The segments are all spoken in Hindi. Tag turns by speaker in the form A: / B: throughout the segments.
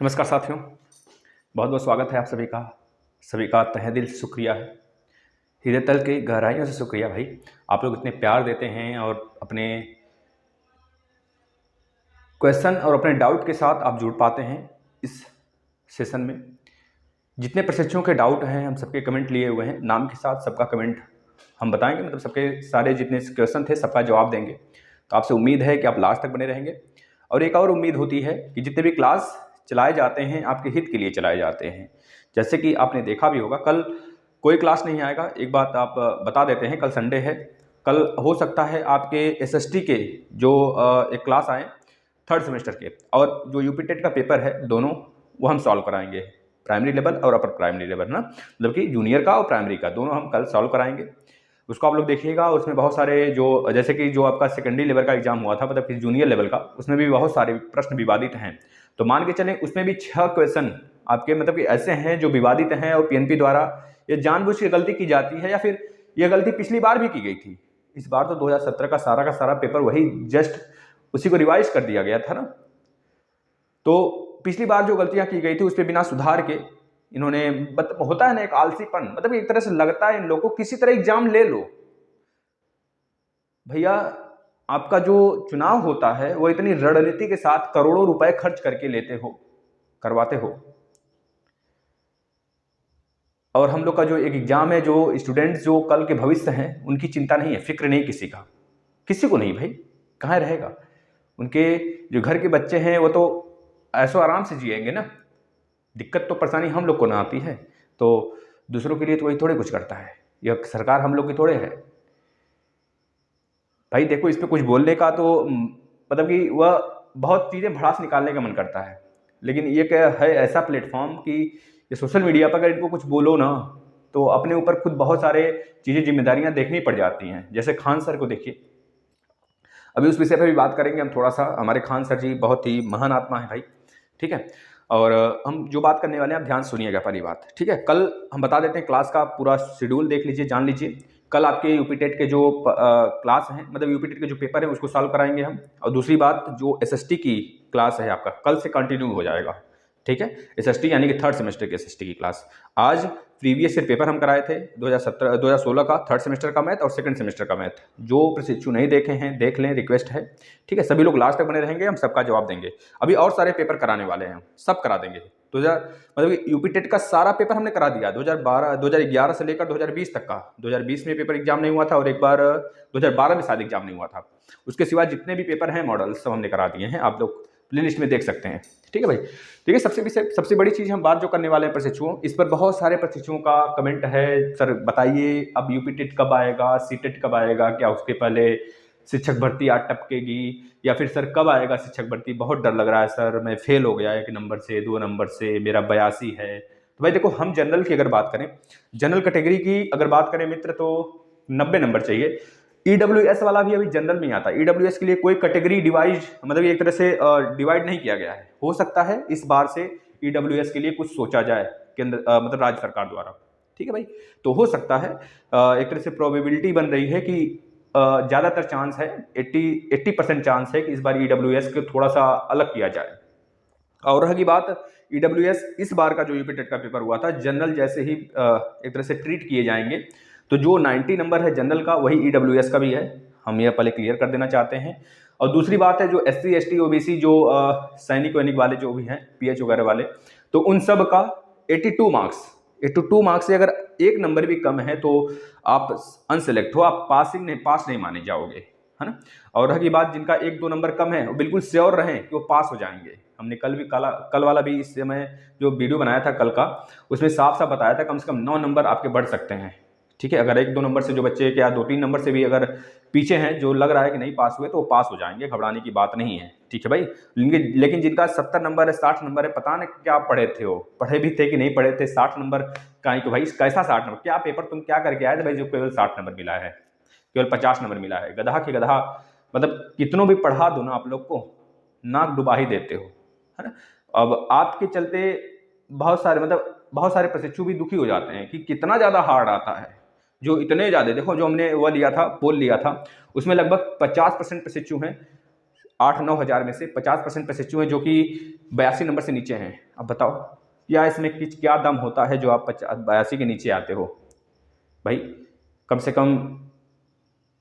A: नमस्कार साथियों, बहुत बहुत स्वागत है आप सभी का तहे दिल से शुक्रिया है। हृदय तल की गहराइयों से शुक्रिया भाई। आप लोग इतने प्यार देते हैं और अपने क्वेश्चन और अपने डाउट के साथ आप जुड़ पाते हैं इस सेशन में। जितने प्रशिक्षुओं के डाउट हैं हम सबके कमेंट लिए हुए हैं, नाम के साथ सबका कमेंट हम बताएंगे, मतलब सबके सारे जितने क्वेश्चन थे सबका जवाब देंगे। तो आपसे उम्मीद है कि आप लास्ट तक बने रहेंगे। और एक और उम्मीद होती है कि जितने भी क्लास चलाए जाते हैं आपके हित के लिए चलाए जाते हैं। जैसे कि आपने देखा भी होगा, कल कोई क्लास नहीं आएगा। एक बात आप बता देते हैं, कल संडे है। कल हो सकता है आपके एसएसटी के जो एक क्लास आए थर्ड सेमेस्टर के, और जो यूपी टेट का पेपर है दोनों वो हम सॉल्व कराएंगे। प्राइमरी लेवल और अपर प्राइमरी लेवल ना, मतलब कि जूनियर का और प्राइमरी का दोनों हम कल सॉल्व कराएंगे। उसको आप लोग देखिएगा। उसमें बहुत सारे जो जैसे कि जो आपका सेकेंडरी लेवल का एग्जाम हुआ था, मतलब कि जूनियर लेवल का, उसमें भी बहुत सारे प्रश्न विवादित हैं। तो मान के चलें उसमें भी 6 क्वेश्चन आपके मतलब कि ऐसे हैं जो विवादित हैं और पीएनपी द्वारा ये जानबूझ के गलती की जाती है, या फिर ये गलती पिछली बार भी की गई थी। इस बार तो 2017 का सारा पेपर वही जस्ट उसी को रिवाइज कर दिया गया था ना। तो पिछली बार जो गलतियां की गई थी उस पर बिना सुधार के इन्होंने होता है ना एक आलसीपन, मतलब एक तरह से लगता है इन लोगों को किसी तरह एग्जाम ले लो भैया। आपका जो चुनाव होता है वो इतनी रणनीति के साथ करोड़ों रुपए खर्च करके लेते हो, करवाते हो, और हम लोग का जो एक एग्जाम है, जो स्टूडेंट्स जो कल के भविष्य हैं उनकी चिंता नहीं है, फिक्र नहीं किसी को नहीं भाई। कहाँ रहेगा? उनके जो घर के बच्चे हैं वो तो ऐसो आराम से जिएंगे ना। दिक्कत तो परेशानी हम लोग को ना आती है, तो दूसरों के लिए तो वही थोड़े कुछ करता है। यह सरकार हम लोग की थोड़े है भाई। देखो इस पर कुछ बोलने का तो मतलब कि वह बहुत चीज़ें भड़ास निकालने का मन करता है, लेकिन ये क्या है ऐसा प्लेटफॉर्म कि ये सोशल मीडिया पर अगर इनको कुछ बोलो ना तो अपने ऊपर खुद बहुत सारे चीज़ें जिम्मेदारियां देखनी पड़ जाती हैं। जैसे खान सर को देखिए, अभी उस विषय पर भी बात करेंगे हम थोड़ा सा। हमारे खान सर जी बहुत ही महान आत्मा है भाई, ठीक है। और हम जो बात करने वाले हैं आप ध्यान सुनिएगा पहली बात, ठीक है। कल हम बता देते हैं क्लास का पूरा शेड्यूल देख लीजिए, जान लीजिए। कल आपके यूपी टेट के जो क्लास हैं, मतलब यूपी टेट के जो पेपर है उसको सॉल्व कराएंगे हम। और दूसरी बात, जो एसएसटी की क्लास है आपका कल से कंटिन्यू हो जाएगा, ठीक है। एसएसटी यानी कि थर्ड सेमेस्टर की एसएसटी की क्लास। आज प्रीवियस ईयर पेपर हम कराए थे 2016 का थर्ड सेमेस्टर का मैथ और सेकंड सेमेस्टर का मैथ। जो प्रशिक्षु नहीं देखे हैं देख लें, रिक्वेस्ट है, ठीक है। सभी लोग लास्ट तक बने रहेंगे, हम सबका जवाब देंगे। अभी और सारे पेपर कराने वाले हैं, हम सब करा देंगे। 2000 मतलब यूपी टेट का सारा पेपर हमने करा दिया 2011 से लेकर 2020 तक का। 2020 में पेपर एग्जाम नहीं हुआ था और एक बार 2012 में शायद एग्जाम नहीं हुआ था। उसके सिवा जितने भी पेपर हैं मॉडल सब हमने करा दिए हैं, आप लोग प्ले लिस्ट में देख सकते हैं, ठीक है भाई। ठीक है, सबसे बड़ी चीज़ हम बात जो करने वाले हैं प्रशिक्षुओं, इस पर बहुत सारे प्रशिक्षुओं का कमेंट है, सर बताइए अब यूपी टेट कब आएगा, सी टेट कब आएगा, क्या उसके पहले शिक्षक भर्ती आ टपकेगी, या फिर सर कब आएगा शिक्षक भर्ती, बहुत डर लग रहा है सर, मैं फेल हो गया 1 नंबर से 2 नंबर से, मेरा 82 है। तो भाई देखो, हम जनरल की अगर बात करें, जनरल कैटेगरी की अगर बात करें मित्र, तो 90 नंबर चाहिए। ईडब्ल्यूएस वाला भी अभी जनरल में आता है। ईडब्ल्यूएस के लिए कोई कैटेगरी डिवाइड, मतलब एक तरह से डिवाइड नहीं किया गया है। हो सकता है इस बार से ईडब्ल्यूएस के लिए कुछ सोचा जाए केंद्र मतलब राज्य सरकार द्वारा, ठीक है भाई। तो हो सकता है एक तरह से प्रोबेबिलिटी बन रही है कि ज़्यादातर चांस है, 80% चांस है कि इस बार ईडब्ल्यूएस को थोड़ा सा अलग किया जाए। और रही बात ईडब्ल्यूएस, इस बार का जो यूपी टेट का पेपर हुआ था जनरल जैसे ही एक तरह से ट्रीट किए जाएंगे। तो जो 90 नंबर है जनरल का वही ईडब्ल्यूएस का भी है, हम ये पहले क्लियर कर देना चाहते हैं। और दूसरी बात है, जो SC ST OBC जो सैनिक वैनिक वाले जो भी हैं, PH वगैरह वाले, तो उन सब का 82 मार्क्स से अगर 1 नंबर भी कम है तो आप अनसेलेक्ट हो, आप पास नहीं माने जाओगे, है ना। और रही बात, जिनका 1-2 नंबर कम है वो बिल्कुल श्योर रहें कि वो पास हो जाएंगे। हमने कल वाला भी इस समय जो वीडियो बनाया था कल का, उसमें साफ साफ बताया था कम से कम 9 नंबर आपके बढ़ सकते हैं, ठीक है। अगर 1-2 नंबर से जो बच्चे या 2-3 नंबर से भी अगर पीछे हैं, जो लग रहा है कि नहीं पास हुए, तो वो पास हो जाएंगे, घबराने की बात नहीं है, ठीक है भाई। लेकिन जिनका 70 नंबर है, 60 नंबर है, पता नहीं क्या पढ़े थे, वो पढ़े भी थे कि नहीं पढ़े थे। 60 नंबर का तो भाई कैसा 60 नंबर, क्या पेपर तुम क्या करके आए थे भाई जो केवल 60 नंबर मिला है, केवल 50 नंबर मिला है? गधा के गधा, मतलब कितनों भी पढ़ा दो ना आप लोग को, नाक डुबा ही देते हो, है ना। अब आपके चलते बहुत सारे प्रशिक्षु भी दुखी हो जाते हैं कि कितना ज़्यादा हार्ड आता है। जो इतने ज़्यादा, देखो जो हमने वो लिया था, पोल लिया था, उसमें लगभग 50% प्रशिक्षु हैं 8-9 हज़ार में से 50% प्रशिक्षु हैं जो कि 82 नंबर से नीचे हैं। अब बताओ या इसमें क्या दम होता है जो आप 82 के नीचे आते हो भाई? कम से कम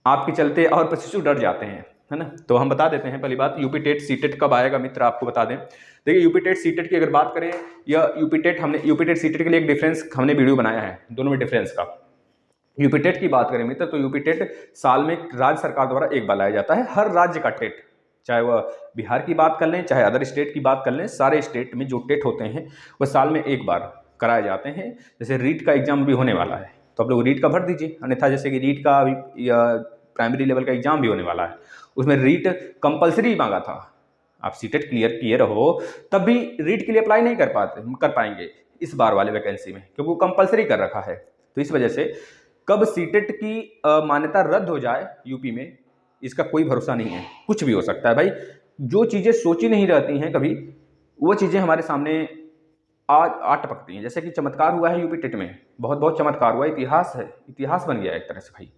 A: आपके चलते और प्रशिक्षु डर जाते हैं, है ना। तो हम बता देते हैं पहली बात, यूपी टेट सीटेट कब आएगा मित्र, आपको बता दें। देखिए यूपी टेट सीटेट की अगर बात करें या यूपी टेट सीटेट के लिए एक डिफरेंस हमने वीडियो बनाया है, दोनों में डिफरेंस का। यूपी टेट की बात करें मित्र तो यूपी टेट साल में राज्य सरकार द्वारा एक बार लाया जाता है, हर राज्य का टेट, चाहे वह बिहार की बात कर लें चाहे अदर स्टेट की बात कर लें, सारे स्टेट में जो टेट होते हैं वह साल में एक बार कराए जाते हैं। जैसे रीट का एग्जाम भी होने वाला है तो आप लोग रीट का भर दीजिए, अन्यथा जैसे कि रीट का अभी प्राइमरी लेवल का एग्जाम भी होने वाला है, उसमें रीट कंपलसरी मांगा था। आप सीटेट क्लियर किए रहो तब भी रीट के लिए अप्लाई नहीं कर पाएंगे इस बार वाले वैकेंसी में, क्योंकि वो कंपलसरी कर रखा है। तो इस वजह से कब सीटेट की मान्यता रद्द हो जाए यूपी में, इसका कोई भरोसा नहीं है, कुछ भी हो सकता है भाई। जो चीज़ें सोची नहीं रहती हैं कभी, वो चीज़ें हमारे सामने आ टपकती हैं। जैसे कि चमत्कार हुआ है यूपी टेट में, बहुत बहुत चमत्कार हुआ, इतिहास है, इतिहास बन गया एक तरह से भाई,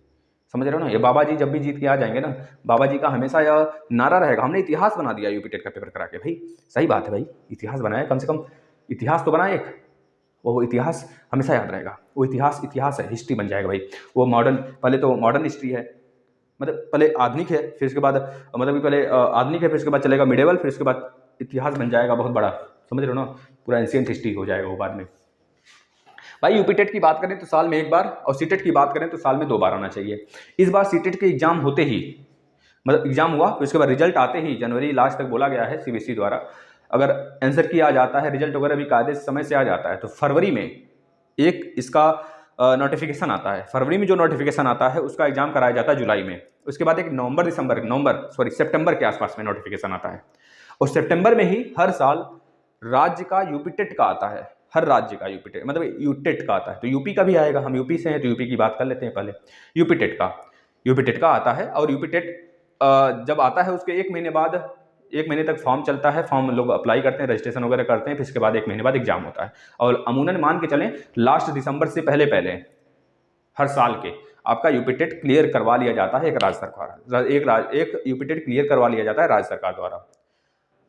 A: समझ रहे हो ना। ये बाबा जी जब भी जीत के आ जाएंगे ना, बाबा जी का हमेशा यह नारा रहेगा, हमने इतिहास बना दिया यूपी टेट का पेपर करा के। भाई सही बात है भाई, इतिहास बनाया, कम से कम इतिहास तो बनाए एक, वो इतिहास हमेशा याद रहेगा। वो इतिहास है, हिस्ट्री बन जाएगा भाई। वो मॉडर्न, पहले तो मॉडर्न हिस्ट्री है, मतलब पहले आधुनिक है, फिर उसके बाद मतलब पहले आधुनिक है, फिर उसके बाद चलेगा मिडेवल, फिर उसके बाद इतिहास बन जाएगा बहुत बड़ा, समझ रहे हो ना। पूरा एंशिएंट हिस्ट्री हो जाएगा वो बाद में। भाई यूपी टेट की बात करें तो साल में एक बार, और सीटेट की बात करें तो साल में 2 बार आना चाहिए। इस बार सीटेट के एग्जाम होते ही, मतलब एग्जाम हुआ फिर उसके बाद रिजल्ट आते ही, जनवरी लास्ट तक बोला गया है सीबीएसई द्वारा, अगर आंसर किया जाता है, रिजल्ट वगैरह भी कायदे समय से आ जाता है, तो फरवरी में एक इसका नोटिफिकेशन आता है। फरवरी में जो नोटिफिकेशन आता है उसका एग्जाम कराया जाता है जुलाई में। उसके बाद एक सितंबर के आसपास में नोटिफिकेशन आता है, और सितंबर में ही हर साल राज्य का यूपी टेट का आता है, हर राज्य का यूपी टेट, मतलब यूटेट का आता है। तो यूपी का भी आएगा, हम यूपी से हैं तो यूपी की बात कर लेते हैं पहले। यूपी टेट का आता है, और यूपी टेट जब आता है उसके 1 महीने बाद, 1 महीने तक फॉर्म चलता है, फॉर्म लोग अप्लाई करते हैं, रजिस्ट्रेशन वगैरह करते हैं, फिर इसके बाद 1 महीने बाद एग्जाम होता है। और अमूमन मान के चलें लास्ट दिसंबर से पहले हर साल के आपका यूपी टेट क्लियर करवा लिया जाता है एक यूपी टेट क्लियर करवा लिया जाता है राज्य सरकार द्वारा।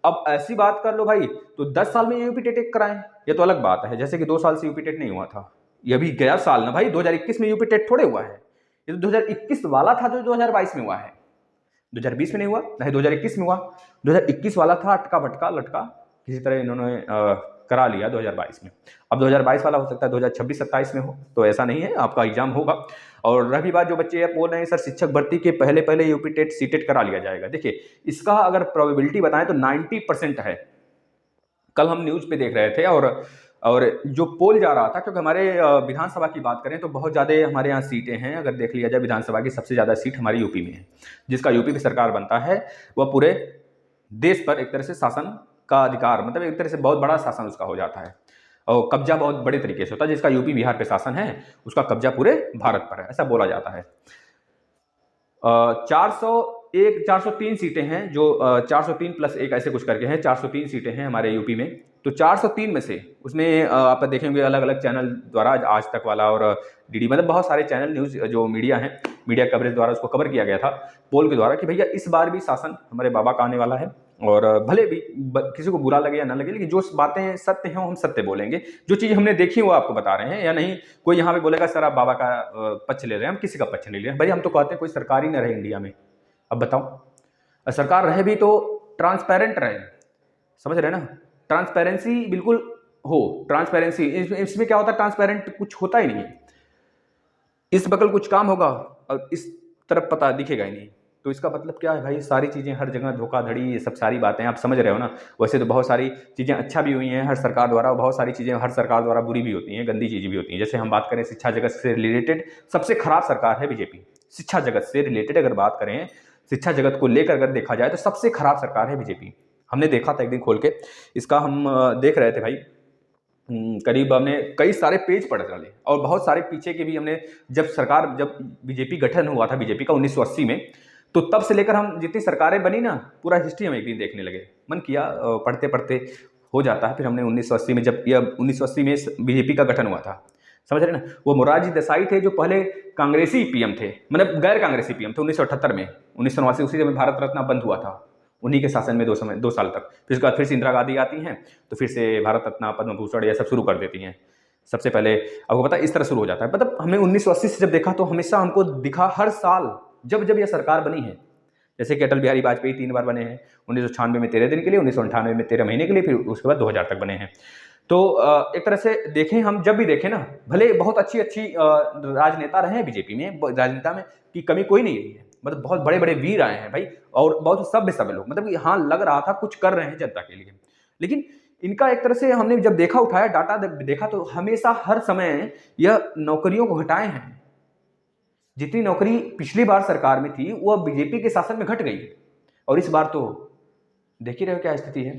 A: अब ऐसी बात कर लो भाई, तो 10 साल में यूपी टेट कराएं, ये तो अलग बात है। जैसे कि 2 साल से यूपी टेट नहीं हुआ था, ये भी गया साल ना भाई, 2021 में यूपी टेट थोड़े हुआ है, ये तो 2021 वाला था जो 2022 में हुआ है। 2020 में नहीं हुआ, नहीं 2021 में हुआ। 2021 वाला था अटका भटका लटका, किसी तरह इन्होंने करा लिया 2022 में। अब 2022 वाला हो सकता है 2026-27 में हो, तो ऐसा नहीं है, आपका एग्जाम होगा। और रही बात जो बच्चे बोल रहे हैं सर शिक्षक भर्ती के पहले यूपी टेट सीटेट करा लिया जाएगा, देखिए इसका अगर प्रोबेबिलिटी बताएं तो 90% है। कल हम न्यूज़ पे देख रहे थे, और जो पोल जा रहा था, क्योंकि हमारे विधानसभा की बात करें तो बहुत ज़्यादा हमारे यहाँ सीटें हैं, अगर देख लिया जाए विधानसभा की सबसे ज़्यादा सीट हमारी यूपी में है। जिसका यूपी की सरकार बनता है वह पूरे देश पर एक तरह से शासन का अधिकार, मतलब एक तरह से बहुत बड़ा शासन उसका हो जाता है, और कब्जा बहुत बड़े तरीके से होता है। जिसका यूपी बिहार पे शासन है उसका कब्जा पूरे भारत पर है, ऐसा बोला जाता है। 403 सीटें हैं, जो 403 प्लस 1 ऐसे कुछ करके हैं, 403 सीटें हैं हमारे यूपी में। तो 403 में से उसमें आप देखेंगे अलग अलग चैनल द्वारा, आज तक वाला और डीडी, मतलब बहुत सारे चैनल न्यूज़ जो मीडिया हैं, मीडिया कवरेज द्वारा उसको कवर किया गया था पोल के द्वारा कि भैया इस बार भी शासन हमारे बाबा का आने वाला है। और भले भी किसी को बुरा लगे या ना लगे, लेकिन जो बातें सत्य हैं हम सत्य बोलेंगे, जो चीज़ हमने देखी वो आपको बता रहे हैं। या नहीं कोई यहाँ पे बोलेगा सर आप बाबा का पक्ष ले रहे हैं, हम किसी का पक्ष नहीं ले रहे हैं भाई, हम तो कहते हैं कोई सरकार ही ना रहे इंडिया में। अब बताओ, सरकार रहे भी तो ट्रांसपेरेंट रहे, समझ रहे हैं ना, ट्रांसपेरेंसी बिल्कुल हो। ट्रांसपेरेंसी इसमें क्या होता है, ट्रांसपेरेंट कुछ होता ही नहीं है, इस बगल कुछ काम होगा और इस तरफ पता दिखेगा ही नहीं। तो इसका मतलब क्या है भाई, सारी चीज़ें हर जगह धोखाधड़ी, ये सब सारी बातें आप समझ रहे हो ना। वैसे तो बहुत सारी चीज़ें अच्छा भी हुई हैं हर सरकार द्वारा, और बहुत सारी चीज़ें हर सरकार द्वारा बुरी भी होती हैं, गंदी चीज़ें भी होती हैं। जैसे हम बात करें शिक्षा जगत से रिलेटेड, सबसे खराब सरकार है बीजेपी। शिक्षा जगत से रिलेटेड अगर बात करें, शिक्षा जगत को लेकर अगर देखा जाए तो सबसे खराब सरकार है बीजेपी। हमने देखा था एक दिन खोल के इसका, हम देख रहे थे भाई, करीब हमने कई सारे पेज पढ़ डाले, और बहुत सारे पीछे के भी हमने, जब बीजेपी गठन हुआ था बीजेपी का 1980 में, तो तब से लेकर हम जितनी सरकारें बनी ना, पूरा हिस्ट्री हम एक दिन देखने लगे, मन किया, पढ़ते पढ़ते हो जाता है। फिर हमने 1980 में, जब यह 1980 में बीजेपी का गठन हुआ था, समझ रहे ना, वो मोरारजी देसाई थे जो पहले कांग्रेसी पीएम थे, मतलब गैर कांग्रेसी पीएम थे 1978 में। 1989 उसी में भारत रत्न बंद हुआ था, उन्हीं के शासन में 2 साल तक। फिर उसके बाद फिर से इंदिरा गांधी आती हैं, तो फिर से भारत रत्न, पद्म भूषण ये सब शुरू कर देती हैं। सबसे पहले आपको पता है इस तरह शुरू हो जाता है। मतलब हमें 1980 से जब देखा तो हमेशा हमको दिखा हर साल जब जब यह सरकार बनी है, जैसे कि अटल बिहारी वाजपेयी 3 बार बने हैं, 1996 में 13 दिन के लिए, 1998 में 13 महीने के लिए, फिर उसके बाद 2000 तक बने हैं। तो एक तरह से देखें, हम जब भी देखें ना, भले बहुत अच्छी अच्छी राजनेता रहे हैं बीजेपी में, राजनेता में की कमी कोई नहीं रही है, मतलब बहुत बड़े बड़े वीर आए हैं भाई, और बहुत सभ्य लोग, मतलब कि हाँ लग रहा था कुछ कर रहे हैं जनता के लिए। लेकिन इनका एक तरह से हमने जब देखा, उठाया डाटा देखा, तो हमेशा हर समय यह नौकरियों को घटाए हैं। जितनी नौकरी पिछली बार सरकार में थी वह बीजेपी के शासन में घट गई, और इस बार तो देख ही रहे हो क्या स्थिति है।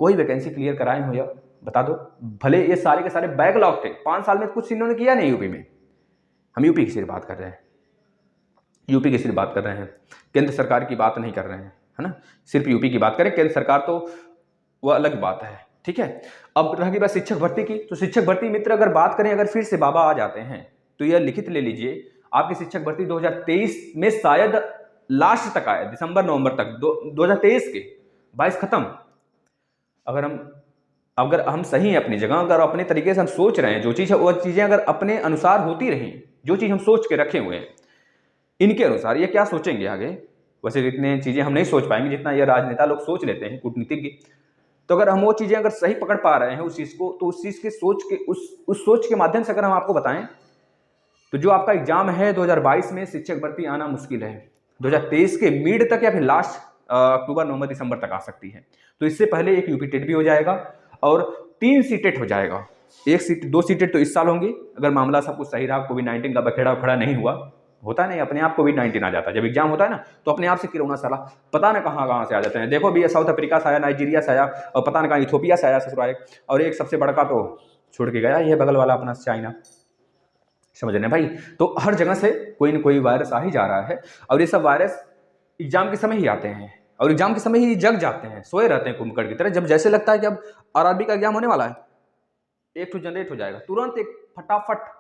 A: कोई वैकेंसी क्लियर कराए हो या बता दो। भले ये सारे के सारे बैकलॉग थे, 5 साल में कुछ इन्होंने किया नहीं यूपी में। हम यूपी की सिर्फ बात कर रहे हैं, यूपी की सिर्फ बात कर रहे हैं, केंद्र सरकार की बात नहीं कर रहे हैं, है ना। सिर्फ यूपी की बात करें, केंद्र सरकार तो वह अलग बात है, ठीक है। अब रह गई बात शिक्षक भर्ती की, तो शिक्षक भर्ती मित्र अगर बात करें, अगर फिर से बाबा आ जाते हैं तो यह लिखित ले लीजिए, आपकी शिक्षक भर्ती 2023 में शायद लास्ट तक आए, दिसंबर नवंबर तक 2023 के 22 खत्म। अगर हम सही हैं अपनी जगह, अगर अपने तरीके से हम सोच रहे हैं जो चीज़ है, वो चीज़ें अगर अपने अनुसार होती रही, जो चीज़ हम सोच के रखे हुए हैं इनके अनुसार, ये क्या सोचेंगे आगे, वैसे इतने चीज़ें हम नहीं सोच पाएंगे जितना ये राजनेता लोग सोच लेते हैं, कूटनीतिज्ञ। तो अगर हम वो चीज़ें अगर सही पकड़ पा रहे हैं उस चीज़ को, तो उस चीज़ के सोच के उस सोच के माध्यम से अगर हम आपको बताएं, तो जो आपका एग्जाम है 2022 में शिक्षक भर्ती आना मुश्किल है, 2023 के मिड तक या फिर लास्ट अक्टूबर नवंबर दिसंबर तक आ सकती है। तो इससे पहले एक यूपी टेट भी हो जाएगा और 3 सीटेट हो जाएगा। 2 सीटेट तो इस साल होंगी, अगर मामला सब कुछ सही रहा, कोविड-19 का बखेड़ा उखड़ा नहीं हुआ, होता नहीं अपने आप कोविड-19 आ जाता है जब एग्जाम होता है ना, तो अपने आप से किरोना साला पता ना कहाँ से आ जाते हैं। देखो भी साउथ अफ्रीका से आया, नाइजीरिया से आया, और पता ना कहाँ इथोपिया से आया ससुराल, और एक सबसे बड़का तो छोड़ के गया ये बगल वाला अपना चाइना, समझ रहे हैं भाई। तो हर जगह से कोई ना कोई वायरस आ ही जा रहा है, और ये सब वायरस एग्जाम के समय ही आते हैं, और एग्जाम के समय ही जग जाते हैं, सोए रहते हैं कुंभकर्ण की तरह। जब जैसे लगता है कि अब आरआरबी का एग्जाम होने वाला है, एक तो जनरेट हो जाएगा तुरंत, एक फटाफट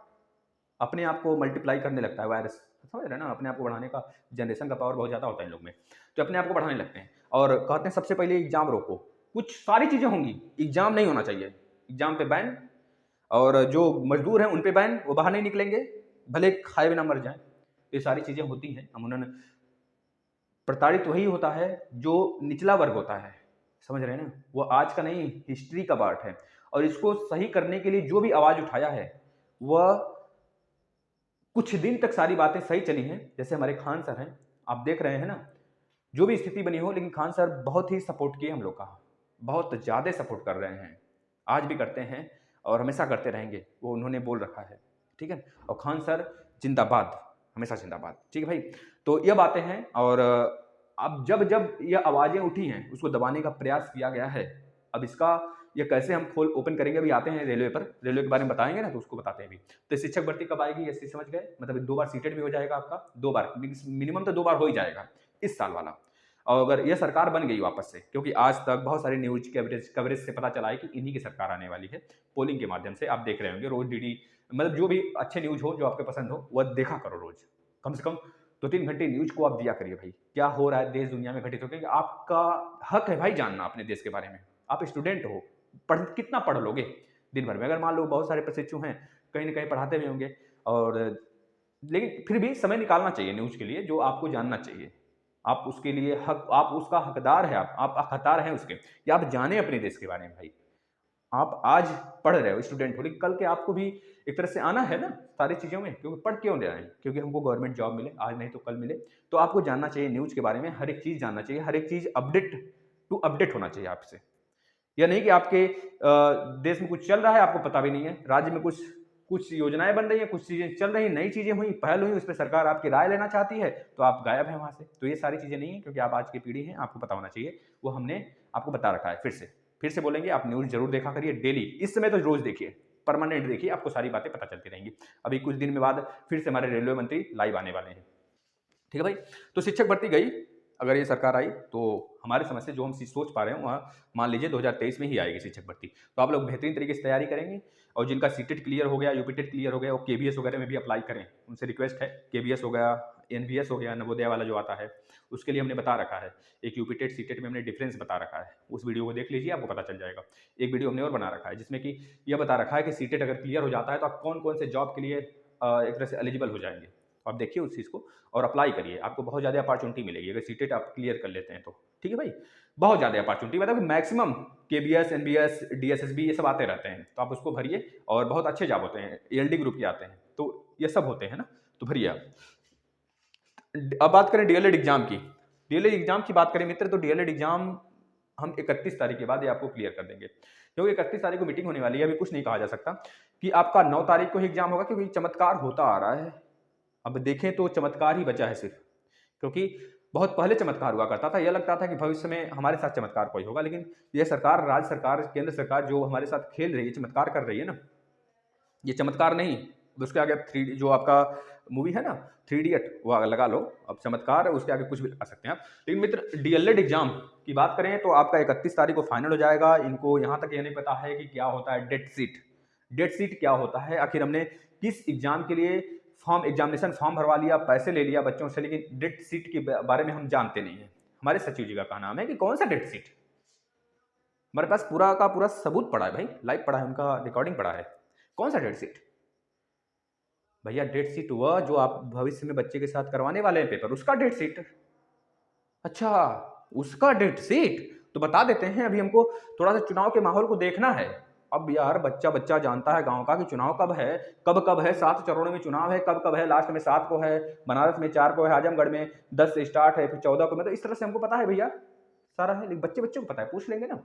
A: अपने आप को मल्टीप्लाई करने लगता है वायरस, समझ रहे हैं ना, अपने आप को बढ़ाने का, जनरेशन का पावर बहुत ज़्यादा होता है इन लोग में, तो अपने आप को बढ़ाने लगते हैं और कहते हैं सबसे पहले एग्जाम रोको। कुछ सारी चीज़ें होंगी, एग्जाम नहीं होना चाहिए, एग्जाम पे बैन, और जो मजदूर हैं उन पे बैन, वो बाहर नहीं निकलेंगे, भले खाए बिना मर जाएं। ये सारी चीज़ें होती हैं। हम उन्होंने प्रताड़ित वही होता है जो निचला वर्ग होता है, समझ रहे हैं ना, वो आज का नहीं हिस्ट्री का पार्ट है, और इसको सही करने के लिए जो भी आवाज़ उठाया है वह कुछ दिन तक सारी बातें सही चली हैं। जैसे हमारे खान सर हैं, आप देख रहे हैं ना, जो भी स्थिति बनी हो, लेकिन खान सर बहुत ही सपोर्ट किए हम लोग का, बहुत ज़्यादा सपोर्ट कर रहे हैं, आज भी करते हैं और हमेशा करते रहेंगे, वो उन्होंने बोल रखा है, ठीक है। और खान सर जिंदाबाद, हमेशा जिंदाबाद, ठीक है भाई। तो ये बातें हैं, और अब जब जब ये आवाज़ें उठी हैं उसको दबाने का प्रयास किया गया है। अब इसका ये कैसे हम खोल ओपन करेंगे, अभी आते हैं रेलवे पर, रेलवे के बारे में बताएंगे ना, तो उसको बताते हैं अभी। तो शिक्षक भर्ती कब आएगी, ऐसे समझ गए, मतलब 2 बार सीटेट भी हो जाएगा आपका, 2 बार मिनिमम तो 2 बार हो ही जाएगा इस साल वाला। और अगर यह सरकार बन गई वापस से, क्योंकि आज तक बहुत सारी न्यूज कवरेज से पता चला है कि इन्हीं की सरकार आने वाली है, पोलिंग के माध्यम से आप देख रहे होंगे रोज डीडी, मतलब जो भी अच्छे न्यूज हो जो आपके पसंद हो वह देखा करो, रोज कम से कम 2-3 घंटे न्यूज को आप दिया करिए भाई, क्या हो रहा है देश दुनिया में घटित हो, क्योंकि आपका हक है भाई जानना अपने देश के बारे में। आप स्टूडेंट हो, कितना पढ़ लोगे दिन भर में, अगर मान लो बहुत सारे प्रशिक्षु हैं कहीं ना कहीं पढ़ाते भी होंगे, और लेकिन फिर भी समय निकालना चाहिए न्यूज के लिए, जो आपको जानना चाहिए, आप उसके लिए हक, आप उसका हकदार है, आप हकदार हैं उसके, या आप जाने अपने देश के बारे में भाई। आप आज पढ़ रहे हो, स्टूडेंट हो, लेकिन कल के आपको भी एक तरह से आना है ना सारी चीज़ों में, क्योंकि पढ़ क्यों रहे हैं, क्योंकि हमको गवर्नमेंट जॉब मिले, आज नहीं तो कल मिले। तो आपको जानना चाहिए न्यूज़ के बारे में, हर एक चीज़ जानना चाहिए, हर एक चीज़ अपडेट होना चाहिए आपसे। या नहीं कि आपके देश में कुछ चल रहा है आपको पता भी नहीं है, राज्य में कुछ योजनाएं बन रही हैं, कुछ चीज़ें चल रही हैं, नई चीज़ें हुई, पहल हुई, उस पर सरकार आपकी राय लेना चाहती है, तो आप गायब हैं वहाँ से। तो ये सारी चीज़ें नहीं है, क्योंकि आप आज की पीढ़ी हैं, आपको पता होना चाहिए, वो हमने आपको बता रखा है। फिर से बोलेंगे, आप न्यूज़ जरूर देखा करिए डेली, इस समय तो रोज़ देखिए, परमानेंट देखिए, आपको सारी बातें पता चलती रहेंगी। अभी कुछ दिन में बाद फिर से हमारे रेलवे मंत्री लाइव आने वाले हैं, ठीक है भाई। तो शिक्षक भर्ती गई, अगर ये सरकार आई तो हमारे समझ से जो हम सोच पा रहे हैं वहाँ मान लीजिए 2023 में ही आएगी शिक्षक भर्ती। तो आप लोग बेहतरीन तरीके से तैयारी करेंगे, और जिनका सीटेट क्लियर हो गया, यूपीटेट क्लियर हो गया, वो केबीएस वगैरह में भी अप्लाई करें, उनसे रिक्वेस्ट है, केबीएस हो गया, एनवीएस हो गया, नवोदय वाला जो आता है उसके लिए हमने बता रखा है। एक यूपी टेट, सी टेट में हमने डिफरेंस बता रखा है, उस वीडियो को देख लीजिए, आपको पता चल जाएगा। एक वीडियो हमने और बना रखा है जिसमें कि यह बता रखा है कि सी टेट अगर क्लियर हो जाता है तो आप कौन कौन से जॉब के लिए एक तरह से एलिजिबल हो जाएंगे। तो आप देखिए उस चीज़ को और अप्लाई करिए, आपको बहुत ज़्यादा अपॉर्चुनिटी मिलेगी अगर सी टेट आप क्लियर कर लेते हैं तो। ठीक है भाई, बहुत ज़्यादा अपॉर्चुनिटी, मतलब मैक्सिमम केबीएस, एनबीएस, डीएसएसबी ये सब आते रहते हैं, तो आप उसको भरिए और बहुत अच्छे जॉब होते हैं, एएलडी ग्रुप के आते हैं, तो ये सब होते हैं ना, तो भरिए आप। अब बात करें डीएलएड एग्जाम की। डीएलएड एग्जाम की बात करें मित्र, तो डीएलएड एग्जाम हम 31 तारीख के बाद ये आपको क्लियर कर देंगे, क्योंकि 31 तारीख को मीटिंग होने वाली है। अभी कुछ नहीं कहा जा सकता कि आपका 9 तारीख को ही एग्जाम होगा, क्योंकि चमत्कार होता आ रहा है। अब देखें तो चमत्कार ही बचा है सिर्फ, क्योंकि बहुत पहले चमत्कार हुआ करता था, यह लगता था कि भविष्य में हमारे साथ चमत्कार कोई होगा, लेकिन ये सरकार, राज्य सरकार, केंद्र सरकार जो हमारे साथ खेल रही है, चमत्कार कर रही है ना, ये चमत्कार नहीं, उसके आगे 3D जो आपका मूवी है ना 3 इडियट, वो लगा लो, अब चमत्कार है, उसके आगे कुछ भी लगा सकते हैं आप। लेकिन मित्र डीएलएड एग्जाम की बात करें तो आपका 31 तारीख को फाइनल हो जाएगा। इनको यहाँ तक ये नहीं पता है कि क्या होता है डेट सीट, डेट सीट क्या होता है, आखिर हमने किस एग्जाम के लिए फॉर्म, एग्जामिनेशन फॉर्म भरवा लिया, पैसे ले लिया बच्चों से, लेकिन डेट सीट के बारे में हम जानते नहीं है। हमारे सचिव जी का कहना है कि कौन सा डेट सीट, हमारे पास पूरा का पूरा सबूत पड़ा है भाई, लाइव पड़ा है, उनका रिकॉर्डिंग पड़ा है, कौन सा डेट सीट भैया? डेट सीट वह जो आप भविष्य में बच्चे के साथ करवाने वाले हैं पेपर, उसका डेट सीट। अच्छा, उसका डेट सीट तो बता देते हैं। अभी हमको थोड़ा सा चुनाव के माहौल को देखना है। अब यार बच्चा बच्चा जानता है गांव का कि चुनाव कब है, कब कब है, 7 चरणों में चुनाव है, कब कब है, लास्ट में 7 को है, बनारस में 4 को है, आजमगढ़ में 10 से स्टार्ट है, फिर 14 को, मतलब इस तरह से हमको पता है भैया, सारा है। लेकिन बच्चे बच्चों को पता है, पूछ लेंगे ना,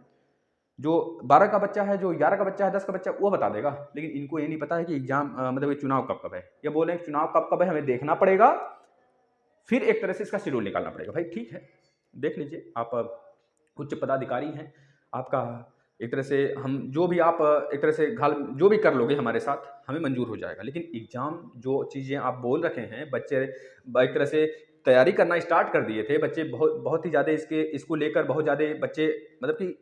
A: जो 12 का बच्चा है, जो 11 का बच्चा है, 10 का बच्चा, वो बता देगा। लेकिन इनको ये नहीं पता है कि एग्जाम मतलब ये चुनाव कब कब है। ये बोले चुनाव कब कब है, हमें देखना पड़ेगा, फिर एक तरह से इसका शेड्यूल निकालना पड़ेगा। भाई ठीक है, देख लीजिए, आप उच्च पदाधिकारी हैं, आपका एक तरह से हम जो भी आप एक तरह से घाल जो भी कर लोगे हमारे साथ, हमें मंजूर हो जाएगा। लेकिन एग्जाम जो चीज़ें आप बोल रखे हैं, बच्चे एक तरह से तैयारी करना स्टार्ट कर दिए थे, बच्चे बहुत बहुत ही ज़्यादा इसको लेकर बहुत ज़्यादा बच्चे मतलब कि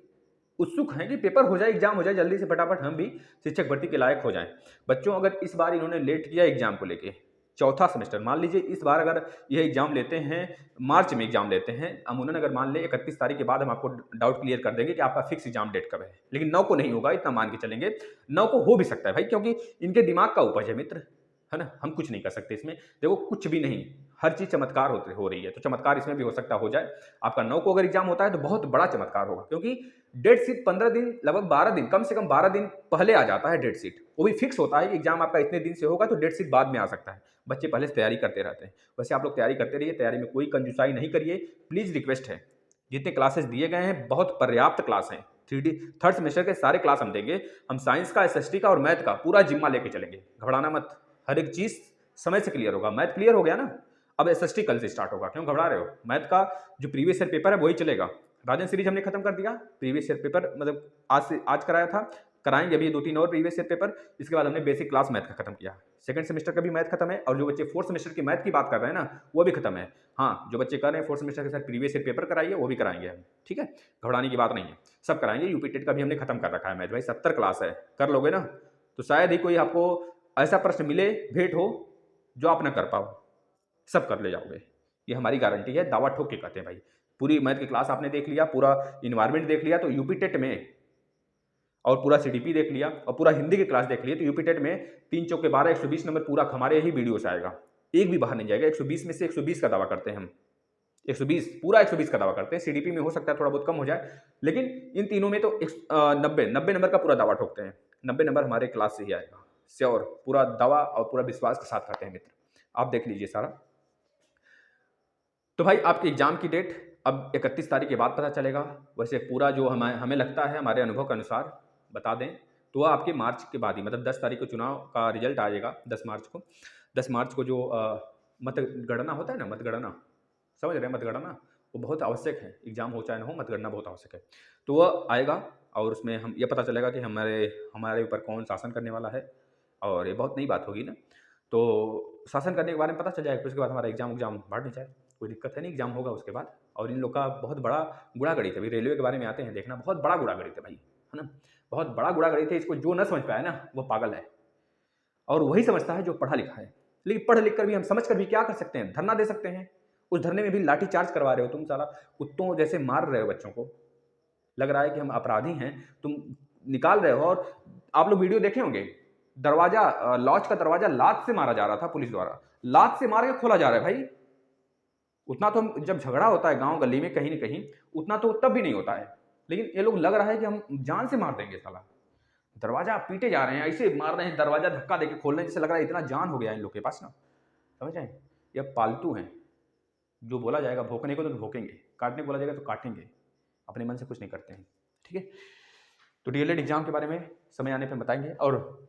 A: उत्सुक हैं कि पेपर हो जाए, एग्जाम हो जाए जल्दी से, फटाफट हम भी शिक्षक भर्ती के लायक हो जाएं। बच्चों अगर इस बार इन्होंने लेट किया एग्जाम को लेके, चौथा सेमेस्टर मान लीजिए, इस बार अगर यह एग्जाम लेते हैं, मार्च में एग्जाम लेते हैं, अमूनन अगर मान ले 31 तारीख के बाद हम आपको डाउट क्लियर कर देंगे कि आपका फिक्स एग्जाम डेट कब है। लेकिन 9 को नहीं होगा, इतना मान के चलेंगे। 9 को हो भी सकता है भाई, क्योंकि इनके दिमाग का उपज है मित्र, है ना, हम कुछ नहीं कर सकते इसमें। देखो कुछ भी नहीं, हर चीज़ चमत्कार हो रही है, तो चमत्कार इसमें भी हो सकता हो जाए। आपका 9 को अगर एग्जाम होता है तो बहुत बड़ा चमत्कार होगा, क्योंकि डेट सीट 15 दिन, लगभग 12 दिन, कम से कम 12 दिन पहले आ जाता है डेट सीट। वो भी फिक्स होता है कि एग्जाम आपका इतने दिन से होगा, तो डेट सीट बाद में आ सकता है। बच्चे पहले से तैयारी करते रहते हैं। वैसे आप लोग तैयारी करते रहिए, तैयारी में कोई कंजूसाई नहीं करिए, प्लीज़ रिक्वेस्ट है। जितने क्लासेस दिए गए हैं बहुत पर्याप्त क्लास हैं, 3D थर्ड सेमेस्टर के सारे क्लास हम देंगे। हम साइंस का, एसएसटी का और मैथ का पूरा जिम्मा लेके चलेंगे, घबराना मत। हर एक चीज़ समय से क्लियर होगा। मैथ क्लियर हो गया ना, अब एसएसटी कल से स्टार्ट होगा, क्यों घबरा रहे हो? मैथ का जो प्रीवियस ईयर पेपर है वही चलेगा। राजन सीरीज हमने खत्म कर दिया, प्रीवियस ईयर पेपर मतलब आज कराया था, कराएंगे अभी 2-3 और प्रीवियस ईयर पेपर। इसके बाद हमने बेसिक क्लास मैथ का खत्म किया, सेकंड सेमेस्टर का भी मैथ खत्म है, और जो बच्चे फोर्थ सेमेस्टर की मैथ की बात कर रहे हैं ना, वो भी खत्म है। हाँ, जो बच्चे कर रहे हैं फोर्थ सेमेस्टर के साथ प्रीवियस ईयर पेपर कराइए, वो भी कराएंगे हम, ठीक है, घबराने की बात नहीं है, सब कराएंगे। यूपी टेट का भी हमने खत्म कर रखा है मैथ, भाई 70 क्लास है, कर लोगे ना, तो शायद ही कोई आपको ऐसा प्रश्न मिले, भेंट हो, जो आप ना कर पाओ, सब कर ले जाओगे, ये हमारी गारंटी है, दावा ठोक के कहते हैं भाई। पूरी मैथ की क्लास आपने देख लिया, पूरा इन्वायरमेंट देख लिया, तो यूपी टेट में, और पूरा सीडीपी देख लिया, और पूरा हिंदी की क्लास देख लिया, तो यूपी टेट में 3 चौके 12, 120 नंबर पूरा हमारे ही वीडियो से आएगा, एक भी बाहर नहीं जाएगा। 120 में से 120 का दावा करते हैं हम, 120 पूरा 120 का दावा करते हैं। सीडीपी में हो सकता है थोड़ा बहुत कम हो जाए, लेकिन इन तीनों में तो 90 नंबर का पूरा दावा ठोकते हैं। 90 नंबर हमारे क्लास से ही आएगा, श्योर, पूरा दावा और पूरा विश्वास के साथ करते हैं मित्र, आप देख लीजिए सारा। तो भाई आपके एग्जाम की डेट अब 31 तारीख के बाद पता चलेगा। वैसे पूरा जो हमें लगता है, हमारे अनुभव के अनुसार बता दें, तो वह आपके मार्च के बाद ही, मतलब 10 तारीख को चुनाव का रिजल्ट आएगा, 10 मार्च को। 10 मार्च को जो मतगणना होता है ना, मतगणना, समझ रहे हैं, मतगणना वो बहुत आवश्यक है, एग्जाम हो चाहे ना हो, मतगणना बहुत आवश्यक है। तो वह आएगा और उसमें हम ये पता चलेगा कि हमारे ऊपर कौन शासन करने वाला है, और ये बहुत नई बात होगी ना, तो शासन करने के बारे में पता चल जाएगा। फिर उसके बाद हमारा एग्जाम बढ़ नहीं जाए, कोई दिक्कत है नहीं, एग्जाम होगा उसके बाद। और इन लोग का बहुत बड़ा गुड़ागड़ी थे, अभी रेलवे के बारे में आते हैं देखना, बहुत बड़ा गुड़ागड़ी थे भाई, है ना, बहुत बड़ा गुड़ागड़ी थे। इसको जो न समझ पाया ना, वो पागल है, और वही समझता है जो पढ़ा लिखा है। लेकिन पढ़ लिख कर भी हम समझ कर भी क्या कर सकते हैं, धरना दे सकते हैं, उस धरने में भी लाठी चार्ज करवा रहे हो तुम, साला कुत्तों जैसे मार रहे हो बच्चों को, लग रहा है कि हम अपराधी हैं, तुम निकाल रहे हो। और आप लोग वीडियो देखे होंगे, दरवाजा लॉज का दरवाजा लात से मारा जा रहा था पुलिस द्वारा, लात से मार के खोला जा रहा है भाई। उतना तो जब झगड़ा होता है गांव गली में कहीं न कहीं, उतना तो तब भी नहीं होता है, लेकिन ये लोग लग रहा है कि हम जान से मार देंगे साला। दरवाजा पीटे जा रहे हैं, ऐसे मार रहे हैं, दरवाजा धक्का देके खोलने, जैसे लग रहा है इतना जान हो गया इन लोग के पास ना, समझ रहे हैं। ये पालतू हैं, जो बोला जाएगा भौंकने को तो भौंकेंगे, काटने को बोला जाएगा तो काटेंगे, अपने मन से कुछ नहीं करते हैं, ठीक है। तो डीएलएड एग्जाम के बारे में समय आने पर बताएंगे, और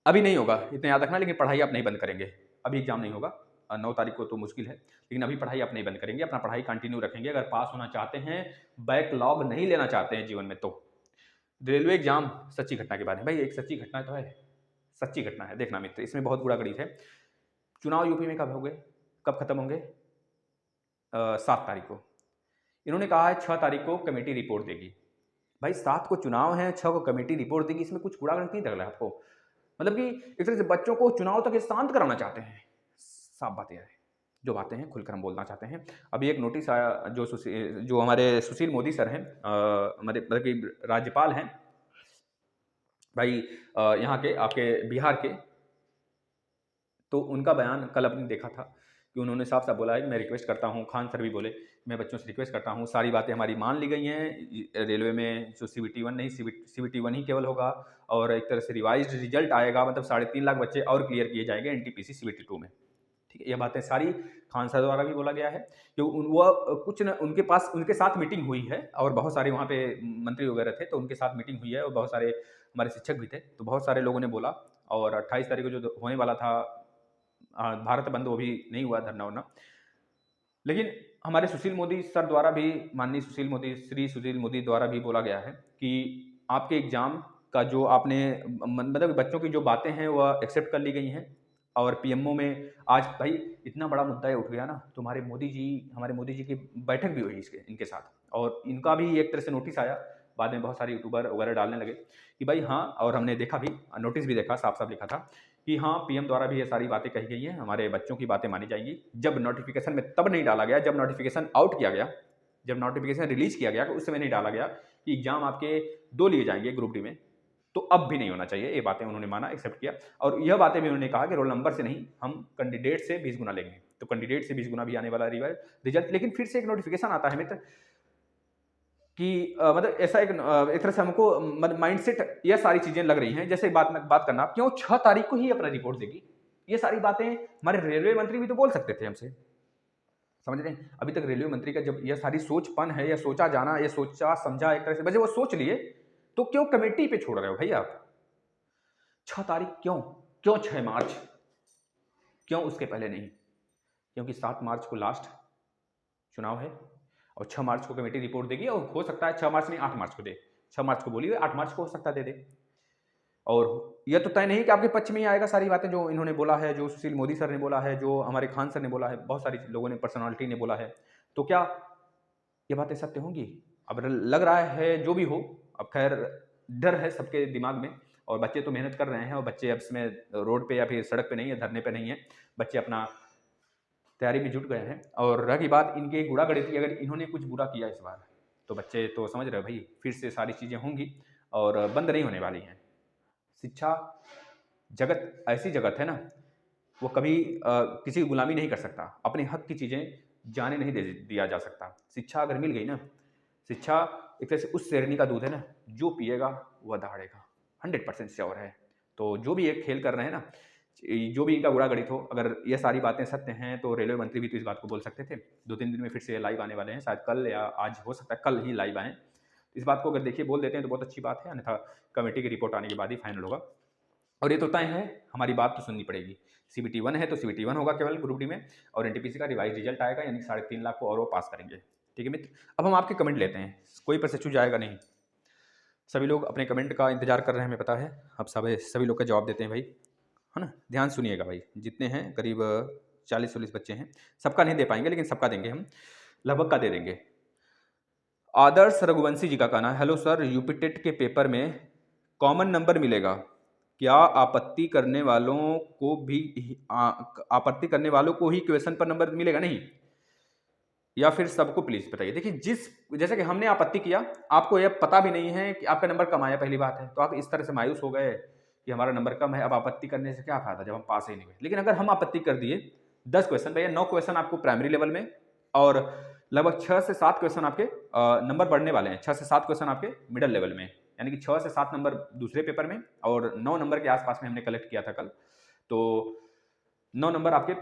A: अभी नहीं होगा इतना याद रखना, लेकिन पढ़ाई आप नहीं बंद करेंगे। अभी एग्जाम नहीं होगा, 9 तारीख को तो मुश्किल है, लेकिन अभी पढ़ाई आप नहीं बंद करेंगे, अपना पढ़ाई कंटिन्यू रखेंगे। अगर पास होना चाहते हैं, बैकलॉग नहीं लेना चाहते हैं जीवन में, तो रेलवे एग्जाम सच्ची घटना के बारे में, भाई एक सच्ची घटना तो है, सच्ची घटना है, देखना मित्र, इसमें बहुत बुरा गणित है। चुनाव यूपी में कब होंगे, कब खत्म होंगे? 7 तारीख को। इन्होंने कहा है 6 तारीख को कमेटी रिपोर्ट देगी। भाई 7 को चुनाव है, 6 को कमेटी रिपोर्ट देगी, इसमें कुछ कूड़ा गणित नहीं लग रहा है आपको? मतलब कि एक तरह से बच्चों को चुनाव तक शांत कराना चाहते हैं। साफ बात यह है, जो बातें हैं खुलकर हम बोलना चाहते हैं। अभी एक नोटिस आया, जो हमारे सुशील मोदी सर हैं, हमारे मतलब कि राज्यपाल हैं भाई, यहाँ के आपके बिहार के, तो उनका बयान कल अपने देखा था कि उन्होंने साफ साफ बोला है कि मैं रिक्वेस्ट करता हूँ, खान सर भी बोले, मैं बच्चों से रिक्वेस्ट करता हूँ, सारी बातें हमारी मान ली गई हैं, रेलवे में जो CBT 1 नहीं, CBT 1 ही केवल होगा, और एक तरह से रिवाइज्ड रिजल्ट आएगा, मतलब 3.5 लाख बच्चे और क्लियर किए जाएंगे NTPC CBT 2 में, ठीक है। ये बातें सारी खान सर द्वारा भी बोला गया है कि वो कुछ न उनके पास, उनके साथ मीटिंग हुई है, और बहुत सारे वहाँ पे मंत्री वगैरह थे, तो उनके साथ मीटिंग हुई है, और बहुत सारे हमारे शिक्षक भी थे, तो बहुत सारे लोगों ने बोला। और 28 तारीख को जो होने वाला था भारत बंद, वो भी नहीं हुआ, धरना वरना, लेकिन हमारे सुशील मोदी सर द्वारा भी, माननीय श्री सुशील मोदी द्वारा भी बोला गया है कि आपके एग्जाम का जो आपने मतलब बच्चों की जो बातें हैं वह एक्सेप्ट कर ली गई हैं। और पीएमओ में आज भाई इतना बड़ा मुद्दा उठ गया ना, तुम्हारे हमारे मोदी जी की बैठक भी हुई इनके साथ, और इनका भी एक तरह से नोटिस आया। बाद में बहुत सारे यूट्यूबर वगैरह डालने लगे कि भाई हाँ, और हमने देखा भी, नोटिस भी देखा, साफ साफ लिखा था कि हाँ, पीएम द्वारा भी ये सारी बातें कही गई हैं, हमारे बच्चों की बातें मानी जाएंगी। जब नोटिफिकेशन में तब नहीं डाला गया, जब नोटिफिकेशन आउट किया गया, जब नोटिफिकेशन रिलीज किया गया, उस समय नहीं डाला गया कि एग्जाम आपके 2 लिए जाएंगे ग्रुप डी में, तो अब भी नहीं होना चाहिए। ये बातें उन्होंने माना, एक्सेप्ट किया, और यह बातें भी उन्होंने कहा कि रोल नंबर से नहीं, हम कैंडिडेट से 20 गुना लेंगे, तो कैंडिडेट से 20 गुना भी आने वाला रिजल्ट। लेकिन फिर से एक नोटिफिकेशन आता है मित्र कि मतलब ऐसा एक तरह से हमको माइंडसेट, ये सारी चीजें लग रही हैं जैसे बात करना, क्यों 6 तारीख को ही अपना रिपोर्ट देगी? ये सारी बातें हमारे रेलवे मंत्री भी तो बोल सकते थे हमसे, समझ रहे हैं। अभी तक रेलवे मंत्री का जब यह सारी सोचपन है, यह सोचा जाना, यह सोचा समझा एक तरह से, वैसे वो सोच लिए, तो क्यों कमेटी पे छोड़ रहे हो भाई आप? 6 तारीख क्यों 6 मार्च, क्यों उसके पहले नहीं? क्योंकि 7 मार्च को लास्ट चुनाव है, और 6 मार्च को कमेटी रिपोर्ट देगी, और हो सकता है 6 मार्च नहीं 8 मार्च को दे, 6 मार्च को बोली, 8 मार्च को हो सकता है दे दे। और यह तो तय नहीं कि आपके पक्ष में ही आएगा सारी बातें जो इन्होंने बोला है, जो सुशील मोदी सर ने बोला है, जो हमारे खान सर ने बोला है, बहुत सारी लोगों ने, पर्सनालिटी ने बोला है, तो क्या ये बातें सत्य होंगी? अब लग रहा है जो भी हो, अब खैर डर है सबके दिमाग में, और बच्चे तो मेहनत कर रहे हैं, और बच्चे अब इसमें रोड पे या फिर सड़क पे नहीं है, धरने पे नहीं है, बच्चे अपना तैयारी में जुट गए हैं। और रही बात इनके गुड़ा गणित, अगर इन्होंने कुछ बुरा किया इस बार, तो बच्चे तो समझ रहे हो भाई, फिर से सारी चीज़ें होंगी और बंद नहीं होने वाली हैं। शिक्षा जगत ऐसी जगत है ना, वो कभी किसी की गुलामी नहीं कर सकता, अपने हक की चीज़ें जाने नहीं दिया जा सकता। शिक्षा अगर मिल गई ना, शिक्षा एक तरह से उस शेरनी का दूध है ना, जो पिएगा वह दहाड़ेगा, 100% श्योर है। तो जो भी एक खेल कर रहे हैं ना, जो भी इनका गुड़ा गणित हो, अगर ये सारी बातें सत्य हैं, तो रेलवे मंत्री भी तो इस बात को बोल सकते थे। 2-3 दिन में फिर से लाइव आने वाले हैं, शायद कल या आज, हो सकता है कल ही लाइव आएँ। इस बात को अगर देखिए बोल देते हैं तो बहुत अच्छी बात है, अन्यथा कमेटी की रिपोर्ट आने के बाद ही फाइनल होगा। और ये तो तय है, हमारी बात तो सुननी पड़ेगी। CBT 1 है तो CBT 1 होगा केवल ग्रुप डी में, और NTPC का रिवाइज रिजल्ट आएगा, यानी 3.5 लाख को और वो पास करेंगे। ठीक है मित्र, अब हम आपके कमेंट लेते हैं, कोई प्रशिक्षु जाएगा नहीं, सभी लोग अपने कमेंट का इंतजार कर रहे हैं, हमें पता है। अब सभी लोग का जवाब देते हैं भाई, है ना। ध्यान सुनिएगा भाई, जितने हैं करीब 40-40 बच्चे हैं, सबका नहीं दे पाएंगे, लेकिन सबका देंगे हम, लगभग का दे देंगे। आदर्श रघुवंशी जी का कहना है, हेलो सर, यूपी टेट के पेपर में कॉमन नंबर मिलेगा क्या आपत्ति करने वालों को भी आपत्ति करने वालों को ही क्वेश्चन पर नंबर मिलेगा? नहीं, या फिर सबको प्लीज बताइए। देखिए, जैसे कि हमने आपत्ति किया, आपको यह पता भी नहीं है कि आपका नंबर कम आया, पहली बात है, तो आप इस तरह से मायूस हो गए कि हमारा नंबर कम है, अब आपत्ति करने से क्या फायदा जब हम पास ही नहीं हुए। लेकिन अगर हम आपत्ति कर दिए 10 क्वेश्चन, भैया 9 क्वेश्चन आपको प्राइमरी लेवल में और लगभग 6 से 7 क्वेश्चन आपके नंबर बढ़ने वाले हैं। 6 से 7 क्वेश्चन आपके मिडल लेवल में, यानी कि 6 से 7 नंबर दूसरे पेपर में और 9 नंबर के आसपास में हमने कलेक्ट किया था कल। तो 9 नंबर आपके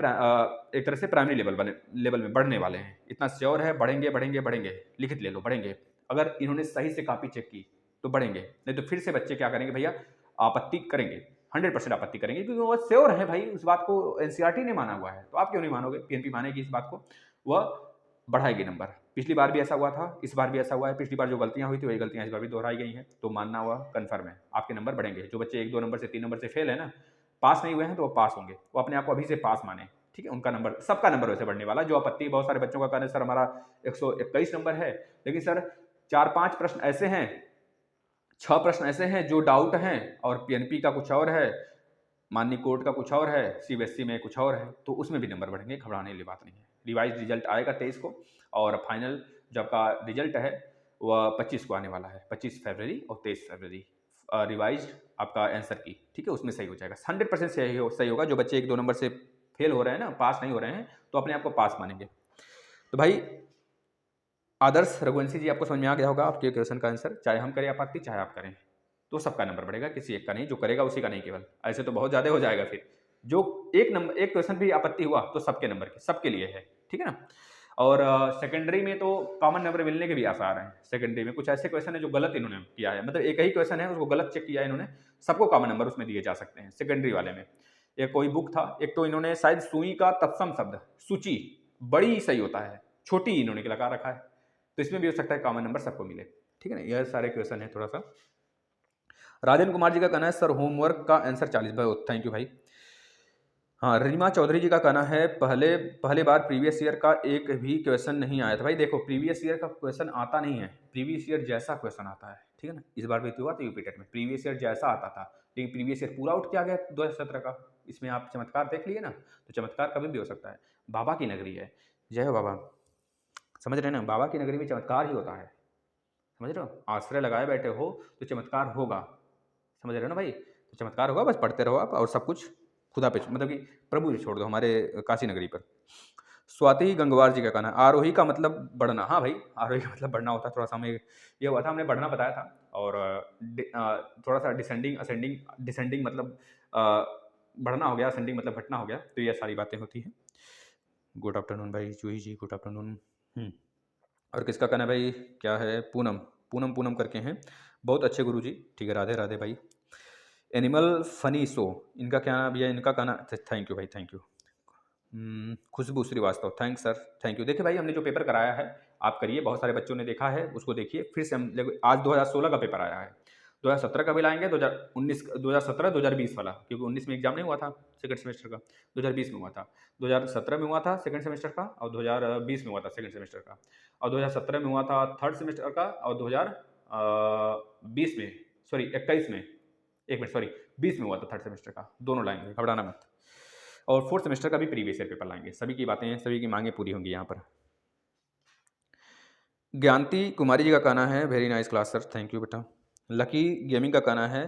A: एक तरह से प्राइमरी लेवल में बढ़ने वाले हैं। इतना श्योर है, बढ़ेंगे बढ़ेंगे बढ़ेंगे, लिखित ले लो, बढ़ेंगे। अगर इन्होंने सही से कॉपी चेक की तो बढ़ेंगे, नहीं तो फिर से बच्चे क्या करेंगे भैया, आपत्ति करेंगे, 100% आपत्ति करेंगे, क्योंकि वो श्योर है भाई, उस बात को एनसीईआरटी ने माना हुआ है, तो आप क्यों नहीं मानोगे? पीएनपी मानेगी इस बात को, वह बढ़ाएगी नंबर। पिछली बार भी ऐसा हुआ था, इस बार भी ऐसा हुआ है। पिछली बार जो गलतियां हुई थी वही गलतियां इस बार भी दोहराई गई हैं, तो मानना हुआ कन्फर्म है, आपके नंबर बढ़ेंगे। जो बच्चे 1-2 नंबर से 3 नंबर से फेल है ना, पास नहीं हुए हैं, तो वो पास होंगे, वो अपने आप को अभी से पास माने, ठीक है? उनका नंबर, सबका नंबर वैसे बढ़ने वाला। जो आपत्ति बहुत सारे बच्चों का कहना है सर हमारा 121 नंबर है, लेकिन सर 4-5 प्रश्न ऐसे हैं, 6 प्रश्न ऐसे हैं जो डाउट हैं, और पीएनपी का कुछ और है, माननीय कोर्ट का कुछ और है, सीबीएसई में कुछ और है, तो उसमें भी नंबर बढ़ेंगे, घबराने वाली बात नहीं है। रिवाइज रिजल्ट आएगा 23 को, और फाइनल जब का रिजल्ट है वह 25 को आने वाला है, 25 फरवरी और 23 फरवरी। रिवाइज आपका आंसर की, ठीक है, उसमें सही हो जाएगा, 100% सही होगा। जो बच्चे 1-2 नंबर से फेल हो रहे हैं ना, पास नहीं हो रहे हैं, तो अपने आप को पास मानेंगे। तो भाई आदर्श रघुवंशी जी, आपको समझ में आ गया होगा आपके क्वेश्चन का आंसर। चाहे हम करें आपत्ति, चाहे आप करें, तो सबका नंबर बढ़ेगा, किसी एक का नहीं। जो करेगा उसी का नहीं केवल, ऐसे तो बहुत ज़्यादा हो जाएगा फिर। जो एक क्वेश्चन भी आपत्ति हुआ तो सबके नंबर के, सबके लिए है, ठीक है ना? और सेकेंडरी में तो कॉमन नंबर मिलने के भी आसार हैं। सेकेंडरी में कुछ ऐसे क्वेश्चन है जो गलत इन्होंने किया है, मतलब एक ही क्वेश्चन है, उसको गलत चेक किया है इन्होंने, सबको कॉमन नंबर उसमें दिए जा सकते हैं सेकेंडरी वाले में। एक कोई बुक था, एक तो इन्होंने शायद सुई का तत्सम शब्द सूची बड़ी सही होता है, छोटी इन्होंने लगा रखा है, तो इसमें भी हो सकता है कॉमन नंबर सबको मिले, ठीक है ना? यह सारे क्वेश्चन है। थोड़ा सा राजन कुमार जी का कहना है सर होमवर्क का आंसर 40 भाई, थैंक यू भाई। हाँ, रीमा चौधरी जी का कहना है पहले बार प्रीवियस ईयर का एक भी क्वेश्चन नहीं आया था। भाई देखो, प्रीवियस ईयर का क्वेश्चन आता नहीं है, प्रीवियस ईयर जैसा क्वेश्चन आता है, ठीक है ना? इस बार भी हुआ था यूपी टेट में, प्रीवियस ईयर जैसा आता था, लेकिन प्रीवियस ईयर पूरा उठ के आ गया 2017 का। इसमें आप चमत्कार देख लिए ना, तो चमत्कार कभी भी हो सकता है। बाबा की नगरी है, जय हो बाबा, समझ रहे हैं ना? बाबा की नगरी में चमत्कार ही होता है, समझ रहे हो? आश्रय लगाए बैठे हो तो चमत्कार होगा, समझ रहे हो ना भाई? तो चमत्कार होगा, बस पढ़ते रहो आप, और सब कुछ खुदा पे, मतलब कि प्रभु पे छोड़ दो, हमारे काशी नगरी पर। स्वाति गंगवार जी का कहना है आरोही का मतलब बढ़ना। हाँ भाई, आरोही का मतलब बढ़ना होता है। थोड़ा सा हमें ये हुआ था, हमने बढ़ना बताया था, और थोड़ा सा डिसेंडिंग असेंडिंग, डिसेंडिंग मतलब बढ़ना हो गया, असेंडिंग मतलब घटना हो गया, तो ये सारी बातें होती हैं। गुड आफ्टरनून भाई जूही जी, गुड आफ्टरनून। और किसका कहना है भाई, क्या है, पूनम पूनम पूनम करके हैं, बहुत अच्छे गुरु जी, ठीक है, राधे राधे भाई। एनिमल फनी शो, इनका क्या नाम भैया, इनका कहना, थैंक यू भाई, thank you. Khushboo Srivastava, thanks sir, thank you. देखिए भाई, हमने जो पेपर कराया है आप करिए, बहुत सारे बच्चों ने देखा है, उसको देखिए फिर से। हम आज 2016 का पेपर आया है, 2017 का भी लाएंगे, 2019, 2017, 2020 वाला, क्योंकि 19 में एग्जाम नहीं हुआ था सेकंड सेमेस्टर का, 2020 में हुआ था, 2017 में हुआ था सेकंड सेमेस्टर का, और 2020 में हुआ था सेकंड सेमेस्टर का, और 2017 में हुआ था थर्ड सेमेस्टर का, और 2020 में, सॉरी 21 में, एक मिनट सॉरी 20 में हुआ था थर्ड सेमेस्टर का। दोनों लाएंगे, घबराना मत। और फोर्थ सेमेस्टर का भी प्रीवियस ईयर पेपर लाएंगे। सभी की बातें, सभी की मांगें पूरी होंगी यहाँ पर। ज्ञानती कुमारी जी का कहना है very nice class sir, thank you बेटा। लकी गेमिंग का कहना है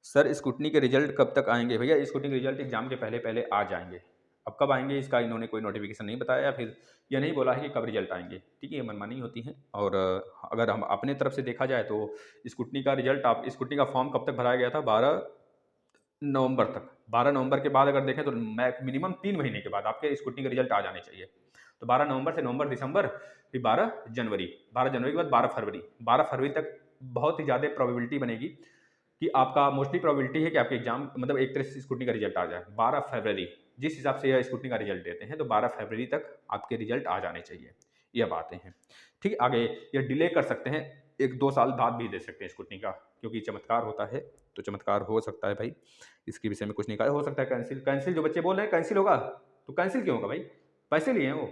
A: सर स्कूटनी के रिजल्ट कब तक आएंगे? भैया स्कूटनी के रिजल्ट एग्जाम के पहले पहले आ जाएंगे। अब कब आएंगे इसका इन्होंने कोई नोटिफिकेशन नहीं बताया, या फिर यह नहीं बोला है कि कब रिजल्ट आएंगे, ठीक है? ये मनमानी होती है। और अगर हम अपने तरफ से देखा जाए तो स्कूटनी का रिजल्ट, आप स्कूटनी का फॉर्म कब तक भराया गया था? 12 नवंबर तक। 12 नवंबर के बाद अगर देखें तो मिनिमम 3 महीने के बाद आपके स्कूटनी के रिजल्ट आ जाने चाहिए। तो 12 नवंबर से नवंबर दिसंबर, फिर 12 जनवरी, 12 जनवरी के बाद 12 फरवरी, 12 फरवरी तक बहुत ही ज़्यादा प्रोबेबिलिटी बनेगी कि आपका, मोस्टली प्रोबेबिलिटी है कि आपके एग्जाम, मतलब एक तरह से स्कूटनी का रिजल्ट आ जाए 12 फरवरी। जिस हिसाब से यह स्कूटनी का रिजल्ट देते हैं, तो 12 फरवरी तक आपके रिजल्ट आ जाने चाहिए, यह बातें हैं, ठीक है? आगे ये डिले कर सकते हैं, 1-2 साल बाद भी दे सकते हैं स्कूटनी का, क्योंकि चमत्कार होता है, तो चमत्कार हो सकता है भाई। इसके विषय में कुछ नहीं कहा, हो सकता है कैंसिल जो बच्चे बोल रहे हैं कैंसिल होगा, तो कैंसिल क्यों होगा भाई? पैसे लिए हैं वो,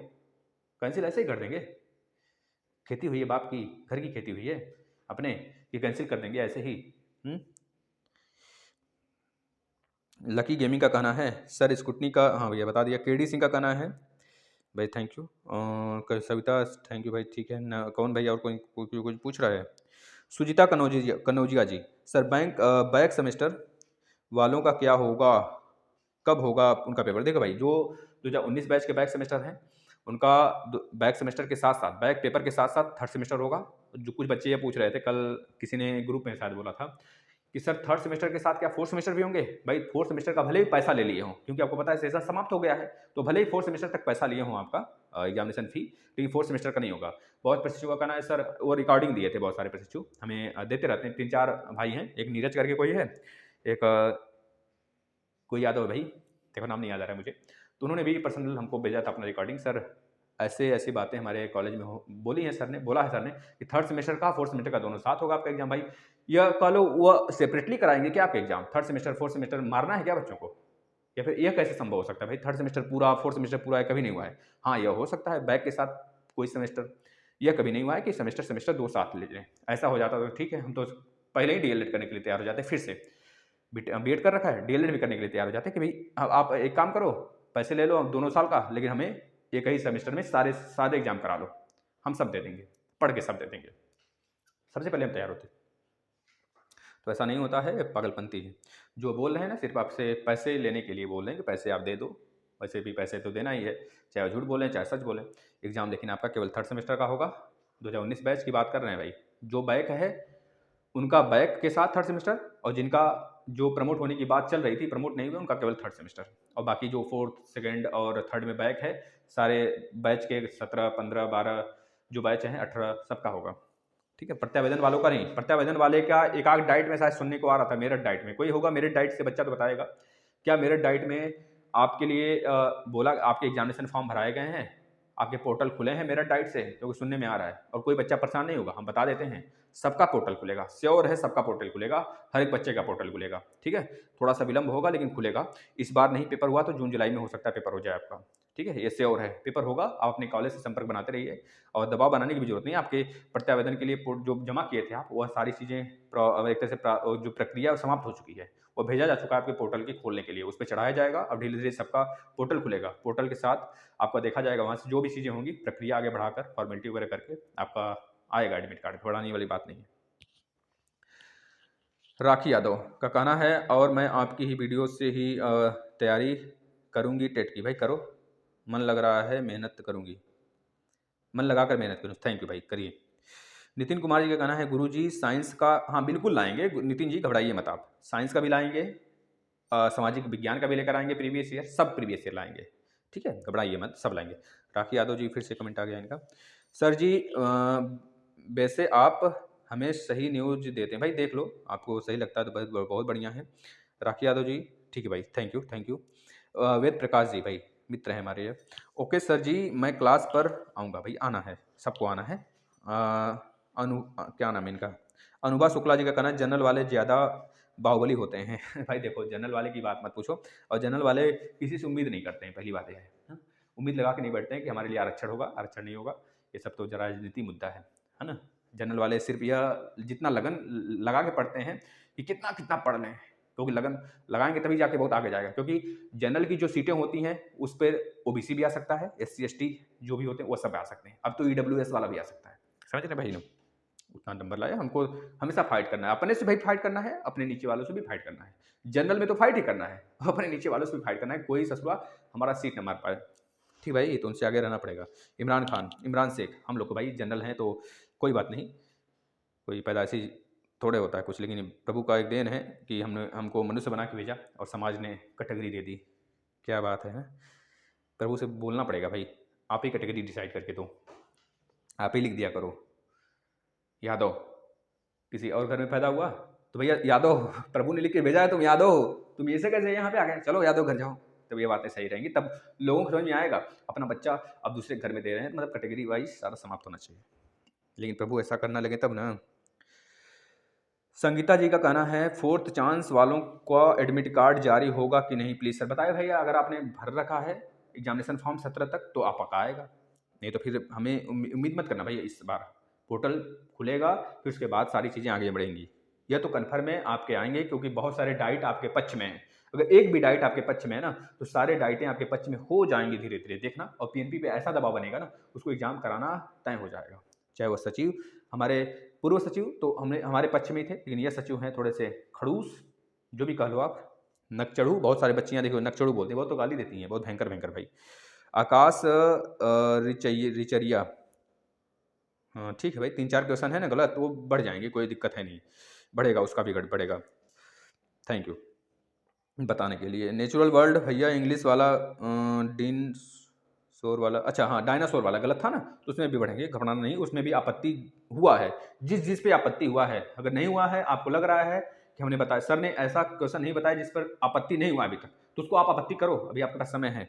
A: कैंसिल ऐसे ही कर देंगे? खेती हुई है बाप की, घर की खेती हुई है अपने, ये कैंसिल कर देंगे ऐसे ही? लकी गेमिंग का कहना है सर स्कूटनी का, हाँ भैया बता दिया। केडी सिंह का कहना है भाई thank you. Savita thank you भाई, ठीक है ना। कौन भाई और कोई कुछ पूछ रहा है? सुजीता कनौजिया जी, सर बैक सेमेस्टर वालों का क्या होगा, कब होगा उनका पेपर? देखो भाई, जो 2019 बैच के बैक सेमेस्टर हैं उनका बैक सेमेस्टर के साथ साथ बैक पेपर के साथ साथ थर्ड सेमेस्टर होगा। जो कुछ बच्चे ये पूछ रहे थे, कल किसी ने ग्रुप में शायद बोला था कि सर थर्ड सेमेस्टर के साथ क्या फोर्थ सेमेस्टर भी होंगे? भाई फोर्थ सेमेस्टर का भले ही पैसा ले लिए हों, क्योंकि आपको पता है सेशन समाप्त हो गया है, तो भले ही फोर्थ सेमेस्टर तक पैसा लिए हों आपका एग्जामिनेशन फी, लेकिन फोर्थ सेमेस्टर का नहीं होगा। बहुत प्रशिक्षु का कहना है सर, वो रिकॉर्डिंग दिए थे बहुत सारे प्रशिक्षु हमें देते रहते हैं, 3-4 भाई हैं, एक नीरज करके कोई है, एक कोई यादव है भाई, देखो नाम नहीं याद आ रहा है मुझे, तो उन्होंने भी पर्सनल हमको भेजा था अपना रिकॉर्डिंग। सर ऐसे ऐसी बातें हमारे कॉलेज में बोली हैं सर ने, बोला है सर ने कि थर्ड सेमेस्टर का फोर्थ सेमेस्टर का दोनों साथ होगा आपका एग्जाम। भाई यह कह लो वो सेपरेटली कराएंगे क्या आपके exam? Third semester fourth semester मारना है क्या बच्चों को? या फिर यह कैसे संभव हो सकता है भाई? थर्ड सेमेस्टर पूरा फोर्थ सेमेस्टर पूरा है, कभी नहीं हुआ है। हाँ यह हो सकता है बैक के साथ कोई सेमेस्टर, यह कभी नहीं हुआ है कि सेमेस्टर दो साथ ले लें। ऐसा हो जाता तो ठीक है, हम तो पहले ही डीएलएड करने के लिए तैयार हो जाते, फिर से बीएड कर रखा है, डीएलएड भी करने के लिए तैयार हो जाते हैं कि भाई आप एक काम करो, पैसे ले लो दोनों साल का, लेकिन हमें एक ही सेमेस्टर में सारे एग्जाम करा लो, हम सब दे देंगे, पढ़ के सब दे देंगे। सबसे पहले हम तैयार होते। तो ऐसा नहीं होता है, पागलपंती है। जो बोल रहे हैं ना सिर्फ आपसे पैसे लेने के लिए बोल रहे हैं कि पैसे आप दे दो, वैसे भी पैसे तो देना ही है, चाहे झूठ बोलें चाहे सच बोलें। एग्जाम लेकिन आपका केवल थर्ड सेमेस्टर का होगा। 2019 बैच की बात कर रहे हैं भाई, जो बैक है उनका बैक के साथ थर्ड सेमेस्टर, और जिनका जो प्रमोट होने की बात चल रही थी प्रमोट नहीं हुआ उनका केवल थर्ड सेमेस्टर, और बाकी जो फोर्थ सेकंड और थर्ड में बैक है सारे बैच के 17 15 12 जो बैच हैं 18 सबका होगा। ठीक है, प्रत्यावेदन वालों का नहीं। प्रत्यावेदन वाले का एक आध डाइट में शायद सुनने को आ रहा था, मेरिट डाइट में कोई होगा, मेरिट डाइट से बच्चा तो बताएगा क्या मेरिट डाइट में आपके लिए बोला आपके एग्जामिनेशन फॉर्म भराए गए हैं, आपके पोर्टल खुले हैं मेरिट डाइट से, क्योंकि सुनने में आ रहा है। और कोई बच्चा परेशान नहीं होगा, हम बता देते हैं सबका पोर्टल खुलेगा, श्योर है सबका पोर्टल खुलेगा, हर एक बच्चे का पोर्टल खुलेगा। ठीक है, थोड़ा सा विलंब होगा लेकिन खुलेगा। इस बार नहीं पेपर हुआ तो जून जुलाई में हो सकता है पेपर हो जाए आपका। ठीक है, ये श्योर है पेपर होगा। आप अपने कॉलेज से संपर्क बनाते रहिए और दबाव बनाने की भी जरूरत नहीं है। आपके प्रत्यावेदन के लिए जो जमा किए थे आप, वह सारी चीज़ें एक तरह से जो प्रक्रिया समाप्त हो चुकी है, वो भेजा जा चुका है आपके पोर्टल के खोलने के लिए, उस पर चढ़ाया जाएगा और धीरे धीरे सबका पोर्टल खुलेगा। पोर्टल के साथ आपका देखा जाएगा, वहाँ से जो भी चीज़ें होंगी प्रक्रिया आगे बढ़ाकर फॉर्मेलिटी वगैरह करके आपका आएगा एडमिट कार्ड, घबराने वाली बात नहीं है। राखी यादव का कहना है और मैं आपकी ही वीडियो से ही तैयारी करूंगी टेट की। भाई करो, मन लग रहा है, मेहनत करूंगी, मन लगाकर मेहनत करूँ। थैंक यू भाई, करिए। नितिन कुमार जी का कहना है गुरुजी साइंस का, हाँ बिल्कुल लाएंगे नितिन जी, घबराइए मत आप, साइंस का भी लाएंगे, सामाजिक विज्ञान का भी लेकर आएंगे, प्रीवियस ईयर सब प्रीवियस ईयर लाएंगे। ठीक है, घबराइए मत, सब लाएंगे। राखी यादव जी फिर से कमेंट आ गया इनका, सर जी वैसे आप हमें सही न्यूज देते हैं। भाई देख लो, आपको सही लगता है तो बहुत बहुत बढ़िया है। राखी यादव जी ठीक है भाई, thank you thank you. Ved Prakash ji भाई मित्र हैं हमारे ये। ओके सर जी, मैं क्लास पर आऊँगा। भाई आना है, सबको आना है। क्या नाम है इनका, अनुभा शुक्ला जी का कहना है जनरल वाले ज़्यादा बाहुबली होते हैं। भाई देखो, जनरल वाले की बात मत पूछो, और जनरल वाले किसी से उम्मीद नहीं करते हैं, पहली बात यह है। हाँ? उम्मीद लगा के नहीं बैठते हैं कि हमारे लिए आरक्षण होगा, आरक्षण नहीं होगा, ये सब तो राजनीति मुद्दा है ना। जनरल वाले सिर्फ यह जितना लगन लगा के पढ़ते हैं कि कितना कितना पढ़ लें, क्योंकि लगन लगाएंगे तभी जाके बहुत आगे जाएगा। क्योंकि जनरल की जो सीटें होती हैं उस पर ओबीसी भी आ सकता है, SC ST जो भी होते हैं वो सब आ सकते हैं, अब तो EWS वाला भी आ सकता है। समझ रहे भाई लोग, उतना नंबर लाया, हमको हमेशा फाइट करना है, अपने से भी फाइट करना है, अपने नीचे वालों से भी फाइट करना है। जनरल में तो फाइट ही करना है, अपने नीचे वालों से भी फाइट करना है, कोई ससुरा हमारा सीट न मार पाए। ठीक भाई, तो उनसे आगे रहना पड़ेगा। इमरान शेख, हम लोग को भाई जनरल हैं तो कोई बात नहीं, कोई पैदाइशी थोड़े होता है कुछ, लेकिन प्रभु का एक देन है कि हमको मनुष्य बना के भेजा और समाज ने कैटेगरी दे दी। क्या बात है, प्रभु से बोलना पड़ेगा भाई, आप ही कैटेगरी डिसाइड करके दो, आप ही लिख दिया करो यादव। किसी और घर में पैदा हुआ तो भैया यादव, प्रभु ने लिख के भेजा है तुम यादव हो, तुम ऐसे कैसे यहाँ पे आ गए, चलो यादव घर जाओ। तब ये बातें सही रहेंगी, तब लोगों को समझ में आएगा अपना बच्चा अब दूसरे घर में दे रहे हैं, मतलब कैटेगरी वाइज सारा समाप्त होना चाहिए। लेकिन प्रभु ऐसा करना लगे तब ना। संगीता जी का कहना है फोर्थ चांस वालों का एडमिट कार्ड जारी होगा कि नहीं, प्लीज़ सर बताए भैया। अगर आपने भर रखा है एग्जामिनेशन फॉर्म 17 तक तो आप पक्का आएगा, नहीं तो फिर हमें उम्मीद मत करना भैया। इस बार पोर्टल खुलेगा, फिर उसके बाद सारी चीज़ें आगे बढ़ेंगी। यह तो कन्फर्म है आपके आएंगे, क्योंकि बहुत सारे डाइट आपके पक्ष में हैं। अगर एक भी डाइट आपके पक्ष में है ना, तो सारे डाइटें आपके पक्ष में हो जाएंगी धीरे धीरे, देखना। और पीएनपी पे ऐसा दबाव बनेगा ना, उसको एग्जाम कराना तय हो जाएगा। चाहे वो सचिव, हमारे पूर्व सचिव तो हमने हमारे पक्ष में ही थे, लेकिन ये सचिव हैं थोड़े से खड़ूस, जो भी कह लो आप, नकचढ़ू। बहुत सारे बच्चियां देखो नकचढ़ू बोलते हैं, बहुत तो गाली देती हैं, बहुत भयंकर भयंकर भाई। आकाश रिचरिया, हाँ ठीक है भाई, 3-4 क्वेश्चन है ना गलत, वो बढ़ जाएंगे, कोई दिक्कत है नहीं, बढ़ेगा, उसका भी बढ़ेगा। थैंक यू बताने के लिए। नेचुरल वर्ल्ड भैया इंग्लिश वाला डिनसोर वाला, अच्छा हाँ डायनासोर वाला गलत था ना, तो उसमें भी बढ़ेंगे, घबराना नहीं, उसमें भी आपत्ति हुआ है, जिस पे आपत्ति हुआ है। अगर नहीं हुआ है, आपको लग रहा है कि हमने बताया, सर ने ऐसा क्वेश्चन नहीं बताया जिस पर आपत्ति नहीं हुआ अभी तक, तो उसको आप आपत्ति करो, अभी आपके पास समय है।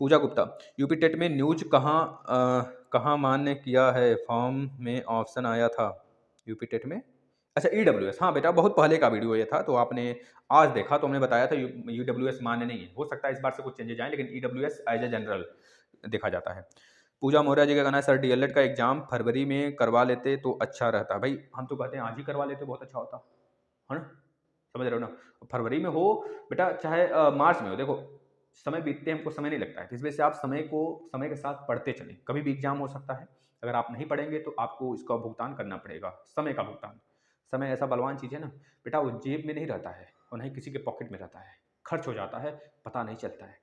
A: पूजा गुप्ता, यूपी टेट में न्यूज कहाँ मान्य किया है, फॉर्म में ऑप्शन आया था यूपी टेट में। अच्छा EWS, हाँ बेटा बहुत पहले का वीडियो ये था, तो आपने आज देखा तो हमने बताया था EWS मान्य नहीं है, हो सकता है इस बार से कुछ चेंजेस आए, लेकिन EWS एज ए जनरल देखा जाता है। पूजा मौर्य जी का कहना है सर DLED का एग्जाम फरवरी में करवा लेते तो अच्छा रहता। भाई हम तो कहते हैं आज ही करवा लेते बहुत अच्छा होता है ना, समझ रहे हो ना। फरवरी में हो बेटा, चाहे मार्च में हो, देखो समय बीतते हमको समय नहीं लगता है, तो इस वजह से आप समय के साथ पढ़ते चलें, कभी भी एग्जाम हो सकता है। अगर आप नहीं पढ़ेंगे तो आपको इसका भुगतान करना पड़ेगा, समय का भुगतान। समय ऐसा बलवान चीज़ है ना बेटा, वो जेब में नहीं रहता है और नहीं किसी के पॉकेट में रहता है, खर्च हो जाता है, पता नहीं चलता है।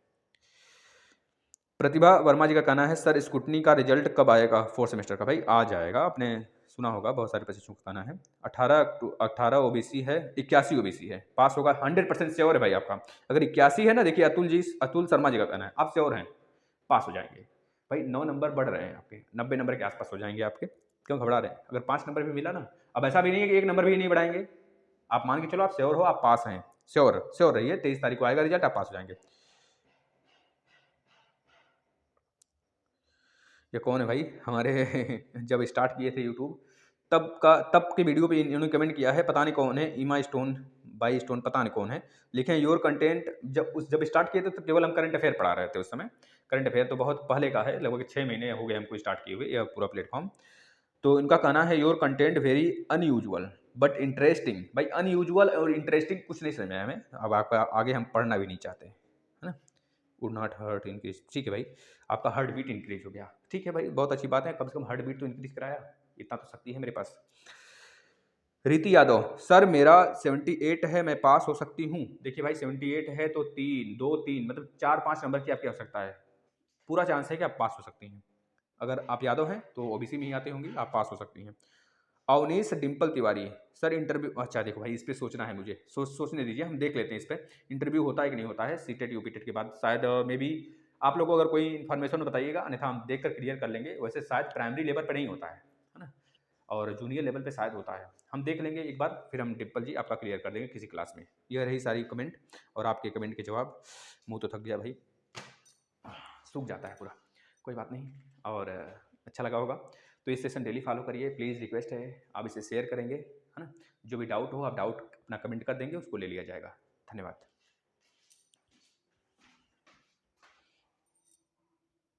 A: प्रतिभा वर्मा जी का कहना है सर स्कूटनी का रिजल्ट कब आएगा 4th सेमेस्टर का। भाई आ जाएगा, आपने सुना होगा, बहुत सारे प्रशिक्षकों का कहना है 18 OBC है, 81 OBC है, पास होगा 100% श्योर है भाई आपका। अगर 81 है ना, देखिए अतुल शर्मा जी का कहना है आप श्योर हैं, पास हो जाएंगे भाई। 9 नंबर बढ़ रहे हैं आपके, 90 नंबर के आसपास हो जाएंगे आपके, क्यों घबरा रहे हैं। अगर 5 नंबर भी मिला ना, अब ऐसा भी नहीं है कि 1 नंबर भी नहीं बढ़ाएंगे, आप मान के चलो आप श्योर हो, आप पास हैं, श्योर रहिए, 23 तारीख को आएगा रिजल्ट, आप पास हो जाएंगे। ये कौन है भाई, हमारे जब स्टार्ट किए थे यूट्यूब तब के वीडियो पे इन्होंने कमेंट किया है, पता नहीं कौन है, ईमा स्टोन बाई स्टोन, पता नहीं कौन है, लिखे योर कंटेंट। जब स्टार्ट किए थे तो केवल हम करंट अफेयर पढ़ा रहे थे उस समय, करंट अफेयर तो बहुत पहले का है, लगभग 6 महीने हो गए हमको स्टार्ट किए हुए यह पूरा प्लेटफॉर्म। तो इनका कहना है your content very unusual but interesting. भाई अनयूजुअल और इंटरेस्टिंग कुछ नहीं समझ में आया हमें, अब आपका आगे हम पढ़ना भी नहीं चाहते, है ना। वुड नॉट हर्ट इंक्रीज, ठीक है भाई, आपका हार्ट बीट इंक्रीज हो गया, ठीक है भाई, बहुत अच्छी बात है, कम से कम हार्ट बीट तो इंक्रीज कराया, इतना तो शक्ति है मेरे पास। रीति यादव, सर मेरा 78 है, मैं पास हो सकती हूँ। देखिए भाई 78 है तो 3 मतलब 4-5 नंबर की आपकी आवश्यकता है, पूरा चांस है कि आप पास हो सकती हैं। अगर आप यादव हैं तो ओबीसी में ही आते होंगे, आप पास हो सकती हैं। अवनीश डिम्पल तिवारी, सर इंटरव्यू, अच्छा देखो भाई इस पर सोचना है मुझे, सोचने दीजिए, हम देख लेते हैं इस पर इंटरव्यू होता है कि नहीं होता है सीटेट यूपीटेट के बाद, शायद मे बी आप लोगों को अगर कोई इन्फॉर्मेशन बताइएगा, अन्यथा हम देख कर क्लियर कर लेंगे। वैसे शायद प्राइमरी लेवल पर नहीं होता है ना, और जूनियर लेवल पे शायद होता है, हम देख लेंगे एक बार, फिर हम डिम्पल जी आपका क्लियर कर देंगे किसी क्लास में। यह रही सारी कमेंट और आपके कमेंट के जवाब। मुँह तो थक गया भाई, सूख जाता है पूरा, कोई बात नहीं। और अच्छा लगा होगा तो इस सेशन डेली फॉलो करिए प्लीज़, रिक्वेस्ट है, आप इसे शेयर करेंगे, है ना। जो भी डाउट हो आप डाउट अपना कमेंट कर देंगे, उसको ले लिया जाएगा। धन्यवाद।